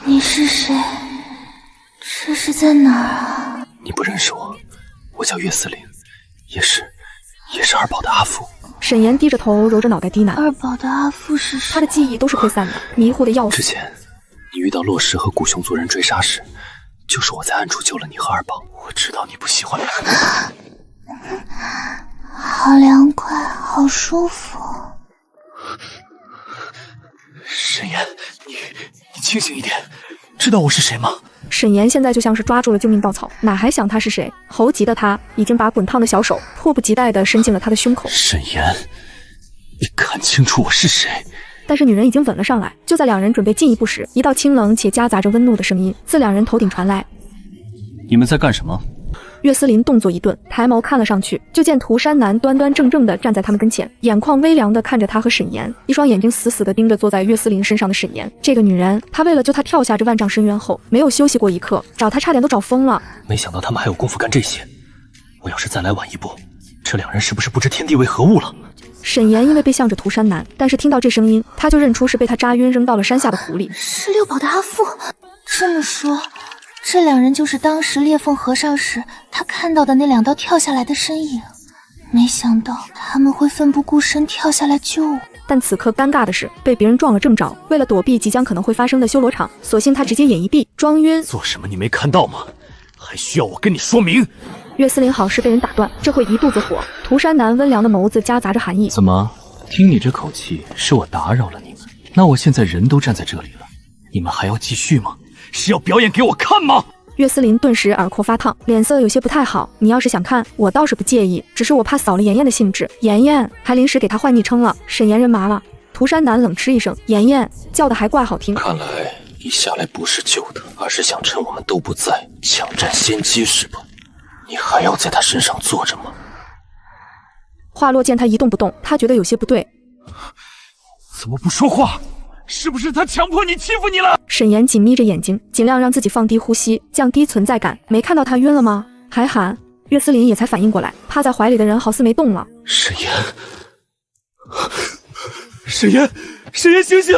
你是谁？这是在哪儿啊？”你不认识我，我叫岳思林，也是二宝的阿父。沈岩低着头揉着脑袋低喃：“二宝的阿父是谁？”他的记忆都是溃散的，迷糊的要死。之前你遇到洛石和古熊族人追杀时，就是我在暗处救了你和二宝。我知道你不喜欢好凉快，好舒服。沈岩，你清醒一点，知道我是谁吗？沈岩现在就像是抓住了救命稻草，哪还想他是谁？猴急的他已经把滚烫的小手迫不及待地伸进了他的胸口。沈岩，你看清楚我是谁？但是女人已经吻了上来。就在两人准备进一步时，一道清冷且夹杂着温怒的声音自两人头顶传来：“你们在干什么？”岳思林动作一顿，抬眸看了上去，就见涂山南端端正正地站在他们跟前，眼眶微凉地看着他和沈岩，一双眼睛死死地盯着坐在岳思林身上的沈岩。这个女人，她为了救他跳下这万丈深渊后，没有休息过一刻，找他差点都找疯了。没想到他们还有功夫干这些，我要是再来晚一步，这两人是不是不知天地为何物了？沈岩因为被向着涂山南，但是听到这声音，他就认出是被他扎晕扔到了山下的狐狸。是六宝的阿父。这么说，这两人就是当时裂缝合上时他看到的那2道跳下来的身影。没想到他们会奋不顾身跳下来救我。但此刻尴尬的是被别人撞了正着。为了躲避即将可能会发生的修罗场，索性他直接眼一闭，装晕。做什么你没看到吗？还需要我跟你说明？岳思林好事被人打断，这会一肚子火。涂山南温良的眸子夹杂着寒意。怎么？听你这口气，是我打扰了你们？那我现在人都站在这里了，你们还要继续吗？是要表演给我看吗？岳思林顿时耳廓发烫，脸色有些不太好。你要是想看，我倒是不介意，只是我怕扫了妍妍的兴致。妍妍还临时给她换昵称了，沈妍人麻了。涂山南冷嗤一声，妍妍叫的还怪好听。看来你下来不是救他，而是想趁我们都不在抢占先机是吧？你还要在他身上坐着吗？话落，见他一动不动，他觉得有些不对。怎么不说话？是不是他强迫你欺负你了？沈岩紧眯着眼睛，尽量让自己放低呼吸，降低存在感。没看到他晕了吗？还喊。岳思林也才反应过来，趴在怀里的人好似没动了。沈岩，沈岩，沈岩，醒醒！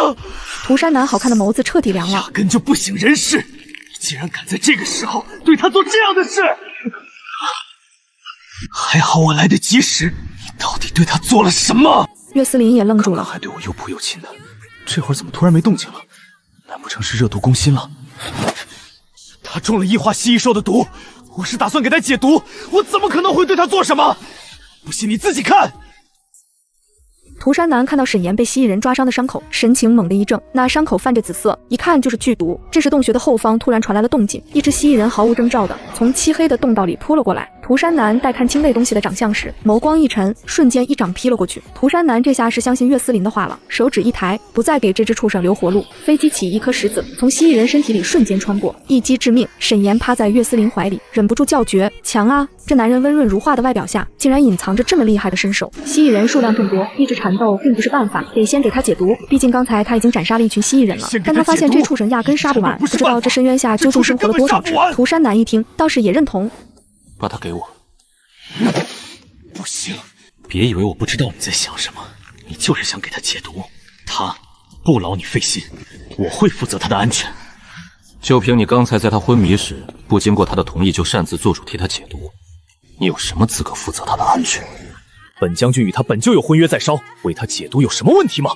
涂山南好看的眸子彻底凉了，压根就不省人事。你竟然敢在这个时候对他做这样的事！还好我来得及时，你到底对他做了什么？岳思林也愣住了，还对我又扑又亲的，这会儿怎么突然没动静了？难不成是热毒攻心了？他中了异化蜥蜴兽的毒，我是打算给他解毒，我怎么可能会对他做什么？不信你自己看。涂山南看到沈岩被蜥蜴人抓伤的伤口，神情猛地一怔，那伤口泛着紫色，一看就是剧毒。这时洞穴的后方突然传来了动静，一只蜥蜴人毫无征兆的从漆黑的洞道里扑了过来。涂山南待看清那东西的长相时，眸光一沉，瞬间一掌劈了过去。涂山南这下是相信岳思林的话了，手指一抬，不再给这只畜生留活路，飞机起一颗石子，从蜥蜴人身体里瞬间穿过，一击致命。沈岩趴在岳思林怀里，忍不住叫绝：强啊！这男人温润如画的外表下，竟然隐藏着这么厉害的身手。蜥蜴人数量众多，一直缠斗并不是办法，得先给他解毒。毕竟刚才他已经斩杀了一群蜥蜴人了，但他发现这畜生压根杀不完，不知道这深渊下究竟生活了多少只。涂山南一听，倒是也认同，把他给我。不行，别以为我不知道你在想什么，你就是想给他解毒。他不劳你费心，我会负责他的安全。就凭你刚才在他昏迷时，不经过他的同意就擅自做主替他解毒，你有什么资格负责他的安全？本将军与他本就有婚约在烧，为他解毒有什么问题吗？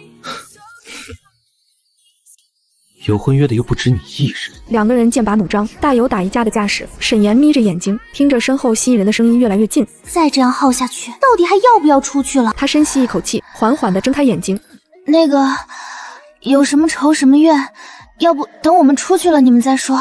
有婚约的又不止你一人。两个人剑拔弩张，大有打一架的架势。沈岩眯着眼睛，听着身后蜥蜴人的声音越来越近。再这样耗下去，到底还要不要出去了？他深吸一口气，缓缓地睁开眼睛。那个，有什么仇什么怨，要不等我们出去了你们再说。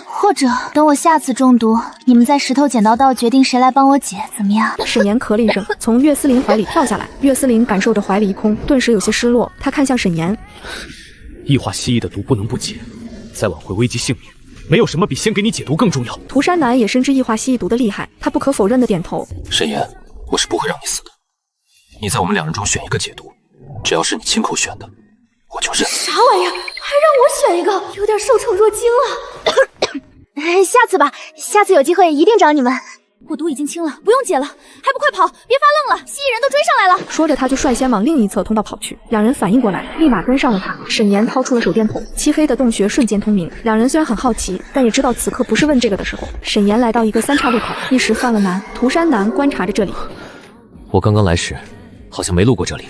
或者等我下次中毒，你们再石头剪刀刀决定谁来帮我解，怎么样？沈岩咳了一声，从岳思林怀里跳下来。岳思林感受着怀里一空，顿时有些失落。他看向沈岩，异化蜥蜴的毒不能不解，再挽回危及性命，没有什么比先给你解毒更重要。涂山南也深知异化蜥蜴毒的厉害，他不可否认的点头。沈岩，我是不会让你死的。你在我们两人中选一个解毒，只要是你亲口选的，我就认。啥玩意儿？还让我选一个，有点受宠若惊了。下次吧，下次有机会一定找你们。我毒已经清了，不用解了，还不快跑！别发愣了，蜥蜴人都追上来了。说着，他就率先往另一侧通道跑去。两人反应过来，立马跟上了他。沈岩掏出了手电筒，漆黑的洞穴瞬间通明。两人虽然很好奇，但也知道此刻不是问这个的时候。沈岩来到一个三岔路口，一时犯了难。涂山南观察着这里，我刚刚来时好像没路过这里。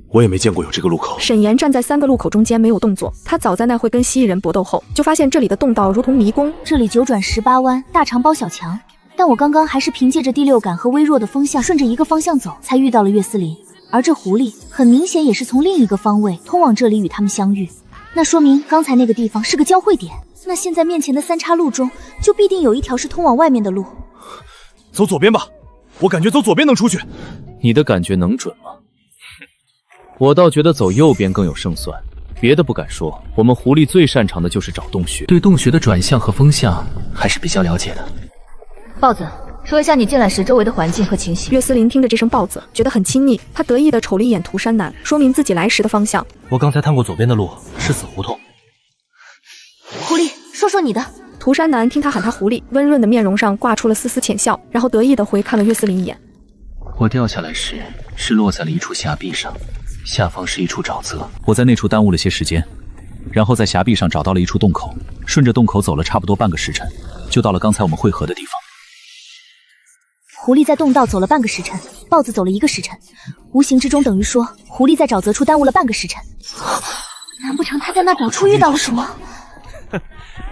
我也没见过有这个路口。沈岩站在3个路口中间没有动作，他早在那会跟蜥蜴人搏斗后，就发现这里的洞道如同迷宫，这里9转18弯，大长包小强。但我刚刚还是凭借着第6感和微弱的风向，顺着一个方向走，才遇到了岳思林。而这狐狸很明显也是从另一个方位通往这里与他们相遇，那说明刚才那个地方是个交汇点。那现在面前的3岔路中，就必定有一条是通往外面的路。走左边吧，我感觉走左边能出去。你的感觉能准吗？我倒觉得走右边更有胜算。别的不敢说，我们狐狸最擅长的就是找洞穴，对洞穴的转向和风向还是比较了解的。豹子，说一下你进来时周围的环境和情形。岳思林听着这声豹子，觉得很亲昵，他得意地瞅了一眼涂山南，说明自己来时的方向。我刚才探过左边的路，是死胡同。狐狸，说说你的。涂山南听他喊他狐狸，温润的面容上挂出了丝丝浅笑，然后得意地回看了岳思林一眼。我掉下来时是落在了一处崖壁上，下方是一处沼泽。我在那处耽误了些时间，然后在崖壁上找到了一处洞口，顺着洞口走了差不多半个时辰，就到了刚才我们汇合的地方。狐狸在洞道走了半个时辰，豹子走了1个时辰，无形之中等于说狐狸在沼泽处耽误了半个时辰。难不成他在那表处遇到了什么？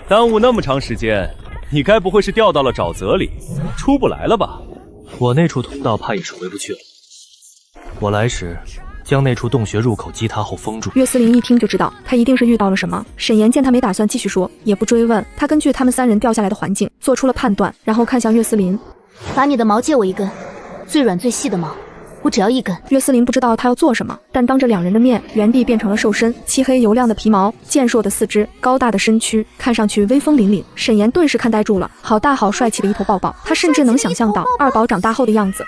耽误那么长时间，你该不会是掉到了沼泽里，出不来了吧？我那处通道怕也是回不去了。我来时将那处洞穴入口击塌后封住。岳思林一听就知道他一定是遇到了什么。沈岩见他没打算继续说，也不追问，他根据他们3人掉下来的环境做出了判断，然后看向岳思林，把你的毛借我1根，最软最细的毛，我只要1根。岳思林不知道他要做什么，但当着2人的面，原地变成了兽身，漆黑油亮的皮毛，健硕的4肢，高大的身躯，看上去威风凛凛。沈岩顿时看呆住了，好大好帅气的一头抱抱，他甚至能想象到二宝长大后的样子。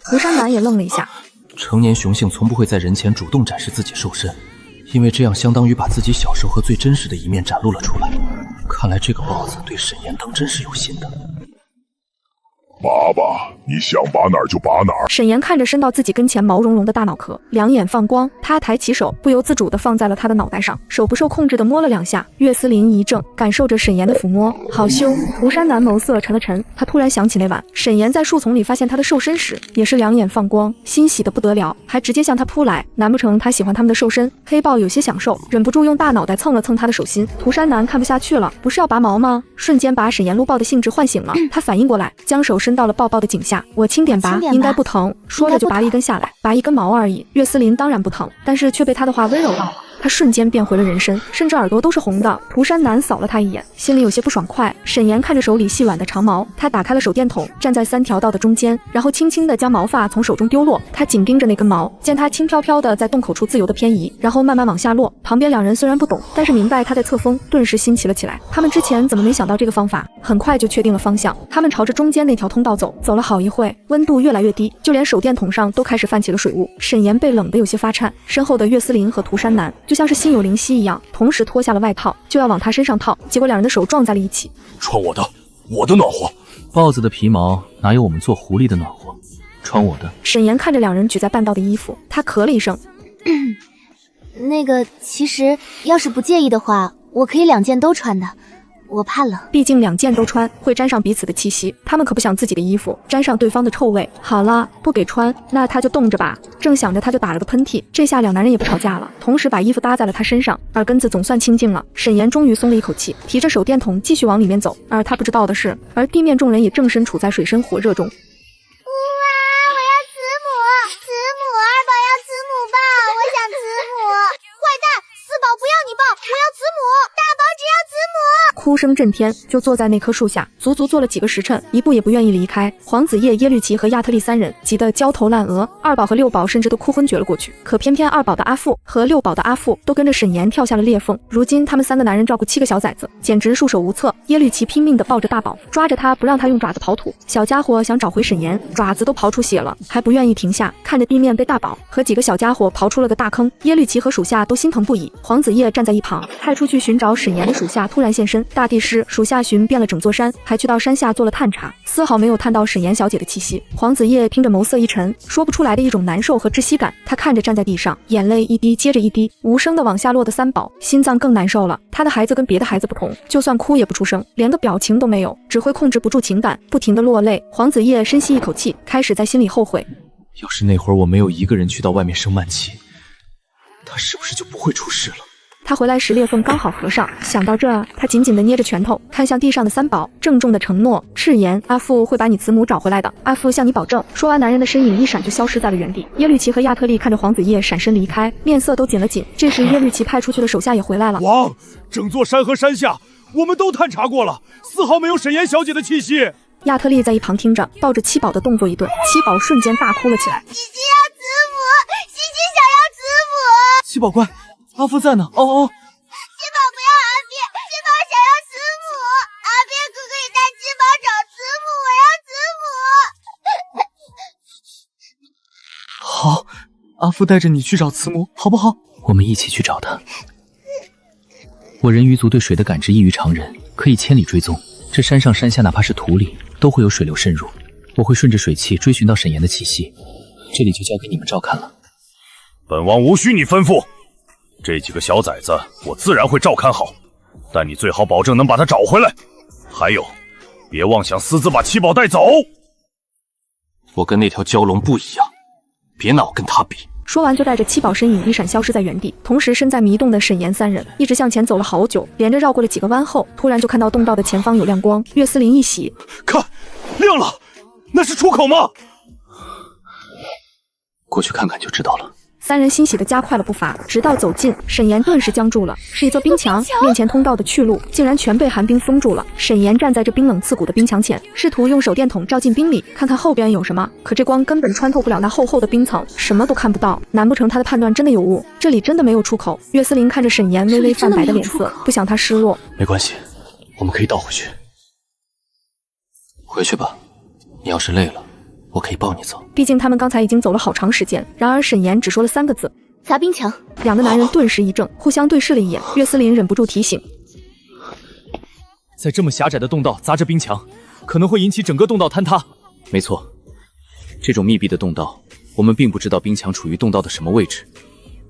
涂山南也愣了一下。成年雄性从不会在人前主动展示自己兽身，因为这样相当于把自己小时候和最真实的一面展露了出来。看来这个豹子对沈岩当真是有心的。爸爸，你想拔哪儿就拔哪儿。沈岩看着伸到自己跟前毛茸茸的大脑壳，两眼放光，他抬起手，不由自主地放在了他的脑袋上，手不受控制地摸了2下。岳思林一怔，感受着沈岩的抚摸，好羞。涂山南眸色沉了沉，他突然想起那晚沈岩在树丛里发现他的兽身时，也是两眼放光，欣喜得不得了，还直接向他扑来。难不成他喜欢他们的兽身？黑豹有些享受，忍不住用大脑袋蹭了蹭他的手心。涂山南看不下去了，不是要拔毛吗？瞬间把沈岩撸抱的兴致唤醒了，他反应过来，将手伸到了抱抱的颈下，我轻点拔，应该不疼。说着就拔了1根下来，拔1根毛而已。岳思林当然不疼，但是却被他的话温柔到了。他瞬间变回了人身，甚至耳朵都是红的。涂山南扫了他一眼，心里有些不爽快。沈岩看着手里细软的长毛，他打开了手电筒，站在3条道的中间，然后轻轻地将毛发从手中丢落。他紧盯着那根毛，见它轻飘飘的在洞口处自由的偏移，然后慢慢往下落。旁边2人虽然不懂，但是明白他在测风，顿时新奇了起来。他们之前怎么没想到这个方法？很快就确定了方向，他们朝着中间那条通道走，走了好一会，温度越来越低，就连手电筒上都开始泛起了水雾。沈岩被冷得有些发颤，身后的岳思林和涂山南就像是心有灵犀一样，同时脱下了外套，就要往他身上套，结果2人的手撞在了一起。穿我的暖和。豹子的皮毛哪有我们做狐狸的暖和？穿我的。沈岩看着2人举在半道的衣服，他咳了一声。那个，其实要是不介意的话，我可以2件都穿的。我怕冷，毕竟2件都穿会沾上彼此的气息，他们可不想自己的衣服沾上对方的臭味。好了，不给穿，那他就冻着吧。正想着，他就打了个喷嚏，这下2男人也不吵架了，同时把衣服搭在了他身上，耳根子总算清净了。沈岩终于松了一口气，提着手电筒继续往里面走。而他不知道的是，而地面众人也正身处在水深火热中。哭声震天，就坐在那棵树下，足足坐了几个时辰，一步也不愿意离开。黄子叶、耶律齐和亚特利3人急得焦头烂额，2宝和6宝甚至都哭昏厥了过去。可偏偏2宝的阿父和6宝的阿父都跟着沈岩跳下了裂缝。如今他们3个男人照顾7个小崽子，简直束手无策。耶律齐拼命地抱着大宝，抓着他不让他用爪子刨土。小家伙想找回沈岩，爪子都刨出血了，还不愿意停下。看着地面被大宝和几个小家伙刨出了个大坑，耶律齐和属下都心疼不已。黄子叶站在一旁，派出去寻找沈岩的属下突然现身。大地师属下寻遍了整座山，还去到山下做了探查，丝毫没有探到沈岩小姐的气息。黄子叶听着眸色一沉，说不出来的一种难受和窒息感。他看着站在地上，眼泪一滴接着一滴，无声的往下落的3宝，心脏更难受了。他的孩子跟别的孩子不同，就算哭也不出声，连个表情都没有，只会控制不住情感，不停的落泪。黄子叶深吸一口气，开始在心里后悔，要是那会儿我没有一个人去到外面生闷气，他是不是就不会出事了？他回来时裂缝刚好合上，想到这，他紧紧地捏着拳头，看向地上的3宝，郑重地承诺，赤言阿父会把你慈母找回来的，阿父向你保证。说完，男人的身影一闪就消失在了原地。耶律齐和亚特利看着黄子叶闪身离开，面色都紧了紧。这时耶律齐派出去的手下也回来了。王，整座山和山下我们都探查过了，丝毫没有沈岩小姐的气息。亚特利在一旁听着，抱着7宝的动作一顿，7宝瞬间大哭了起来。西西要慈母，西西想要慈母。7宝乖，阿父在呢。哦哦，7宝不要阿鳖，7宝想要慈母。阿鳖可可以带7宝找慈母，我要慈母。好，阿父带着你去找慈母，好不好？我们一起去找她。我人鱼族对水的感知异于常人，可以千里追踪。这山上山下，哪怕是土里，都会有水流渗入。我会顺着水汽追寻到沈岩的气息，这里就交给你们照看了。本王无需你吩咐，这几个小崽子我自然会照看好，但你最好保证能把他找回来。还有，别妄想私自把7宝带走。我跟那条蛟龙不一样，别拿我跟他比。说完就带着七宝身影一闪消失在原地，同时身在迷洞的沈岩三人一直向前走了好久，连着绕过了几个弯后，突然就看到洞道的前方有亮光。岳思林一喜，看，亮了，那是出口吗？过去看看就知道了。三人欣喜地加快了步伐，直到走近，沈岩顿时僵住了。是一座冰墙，面前通道的去路竟然全被寒冰封住了。沈岩站在这冰冷刺骨的冰墙前，试图用手电筒照进冰里，看看后边有什么。可这光根本穿透不了那厚厚的冰层，什么都看不到。难不成他的判断真的有误？这里真的没有出口？岳思林看着沈岩微微泛白的脸色，不想他失落。没关系，我们可以倒回去。回去吧，你要是累了，我可以抱你走。毕竟他们刚才已经走了好长时间，然而沈岩只说了3个字：砸冰墙。两个男人顿时一怔，互相对视了一眼。岳思林忍不住提醒：在这么狭窄的洞道砸着冰墙，可能会引起整个洞道坍塌。没错，这种密闭的洞道，我们并不知道冰墙处于洞道的什么位置。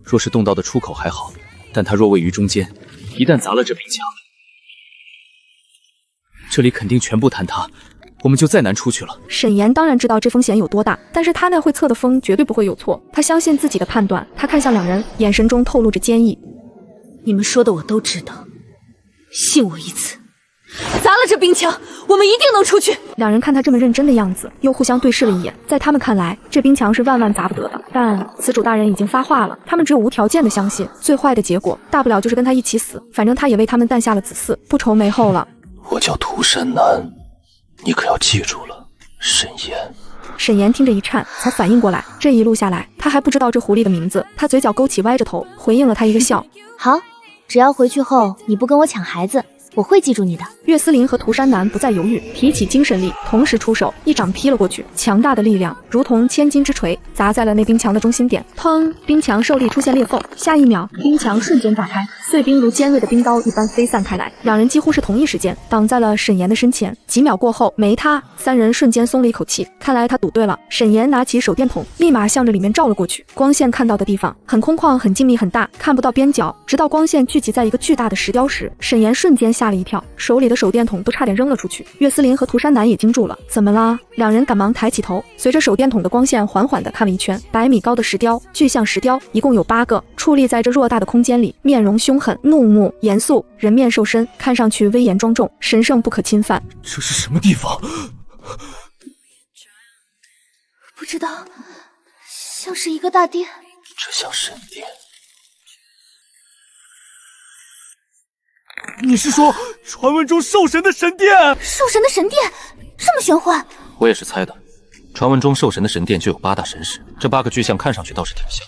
若是洞道的出口还好，但它若位于中间，一旦砸了这冰墙，这里肯定全部坍塌，我们就再难出去了。沈岩当然知道这风险有多大，但是他那会测的风绝对不会有错，他相信自己的判断。他看向两人，眼神中透露着坚毅。你们说的我都知道，信我一次，砸了这冰墙，我们一定能出去。两人看他这么认真的样子，又互相对视了一眼。在他们看来，这冰墙是万万砸不得的，但此主大人已经发话了，他们只有无条件的相信。最坏的结果，大不了就是跟他一起死，反正他也为他们诞下了子嗣，不愁没后了。我叫涂山南，你可要记住了，沈岩。沈岩听着一颤，才反应过来，这一路下来，他还不知道这狐狸的名字。他嘴角勾起，歪着头回应了他一个笑。好，只要回去后你不跟我抢孩子，我会记住你的。岳思林和涂山南不再犹豫，提起精神力，同时出手，一掌劈了过去。强大的力量如同千斤之锤，砸在了那冰墙的中心点。砰！冰墙受力出现裂缝，下一秒，冰墙瞬间炸开，碎冰如尖锐的冰刀一般飞散开来。两人几乎是同一时间挡在了沈岩的身前。几秒过后，没他，三人瞬间松了一口气。看来他赌对了。沈岩拿起手电筒，立马向着里面照了过去。光线看到的地方很空旷，很静谧，很大，看不到边角。直到光线聚集在一个巨大的石雕时，沈岩瞬间吓了一跳，手里的手电筒都差点扔了出去。岳思林和涂山南也惊住了，怎么啦？两人赶忙抬起头，随着手电筒的光线缓缓地看了一圈，100米高的石雕，巨象石雕，一共有8个，矗立在这偌大的空间里，面容凶狠、怒目、严肃，人面兽身，看上去威严庄重，神圣不可侵犯。这是什么地方？不知道，像是一个大殿。这像神殿。你是说传闻中兽神的神殿？兽神的神殿这么玄幻？我也是猜的。传闻中兽神的神殿就有8大神石，这8个巨象看上去倒是挺像，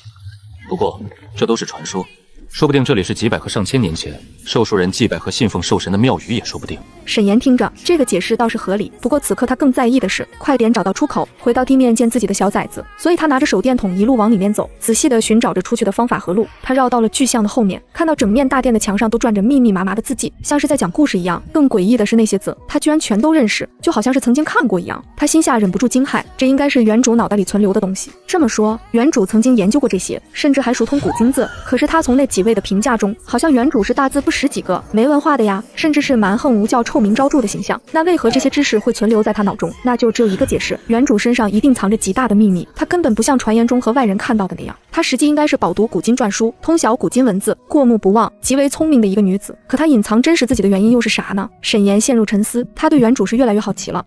不过这都是传说，说不定这里是几百和上千年前兽术人祭拜和信奉兽神的庙宇也说不定。沈岩听着这个解释倒是合理，不过此刻他更在意的是快点找到出口，回到地面见自己的小崽子，所以他拿着手电筒一路往里面走，仔细地寻找着出去的方法和路。他绕到了巨象的后面，看到整面大殿的墙上都转着密密麻麻的字迹，像是在讲故事一样。更诡异的是那些字他居然全都认识，就好像是曾经看过一样。他心下忍不住惊骇，这应该是原主脑袋里存留的东西。这么说，原主曾经研究过这些，甚至还熟通古今字。可是他从那几位的评价中，好像原主是大字不识几个，没文化的呀，甚至是蛮横无教、臭名昭著的形象。那为何这些知识会存留在他脑中？那就只有一个解释：原主身上一定藏着极大的秘密，他根本不像传言中和外人看到的那样，他实际应该是饱读古今篆书，通晓古今文字，过目不忘，极为聪明的一个女子。可她隐藏真实自己的原因又是啥呢？沈岩陷入沉思，他对原主是越来越好奇了。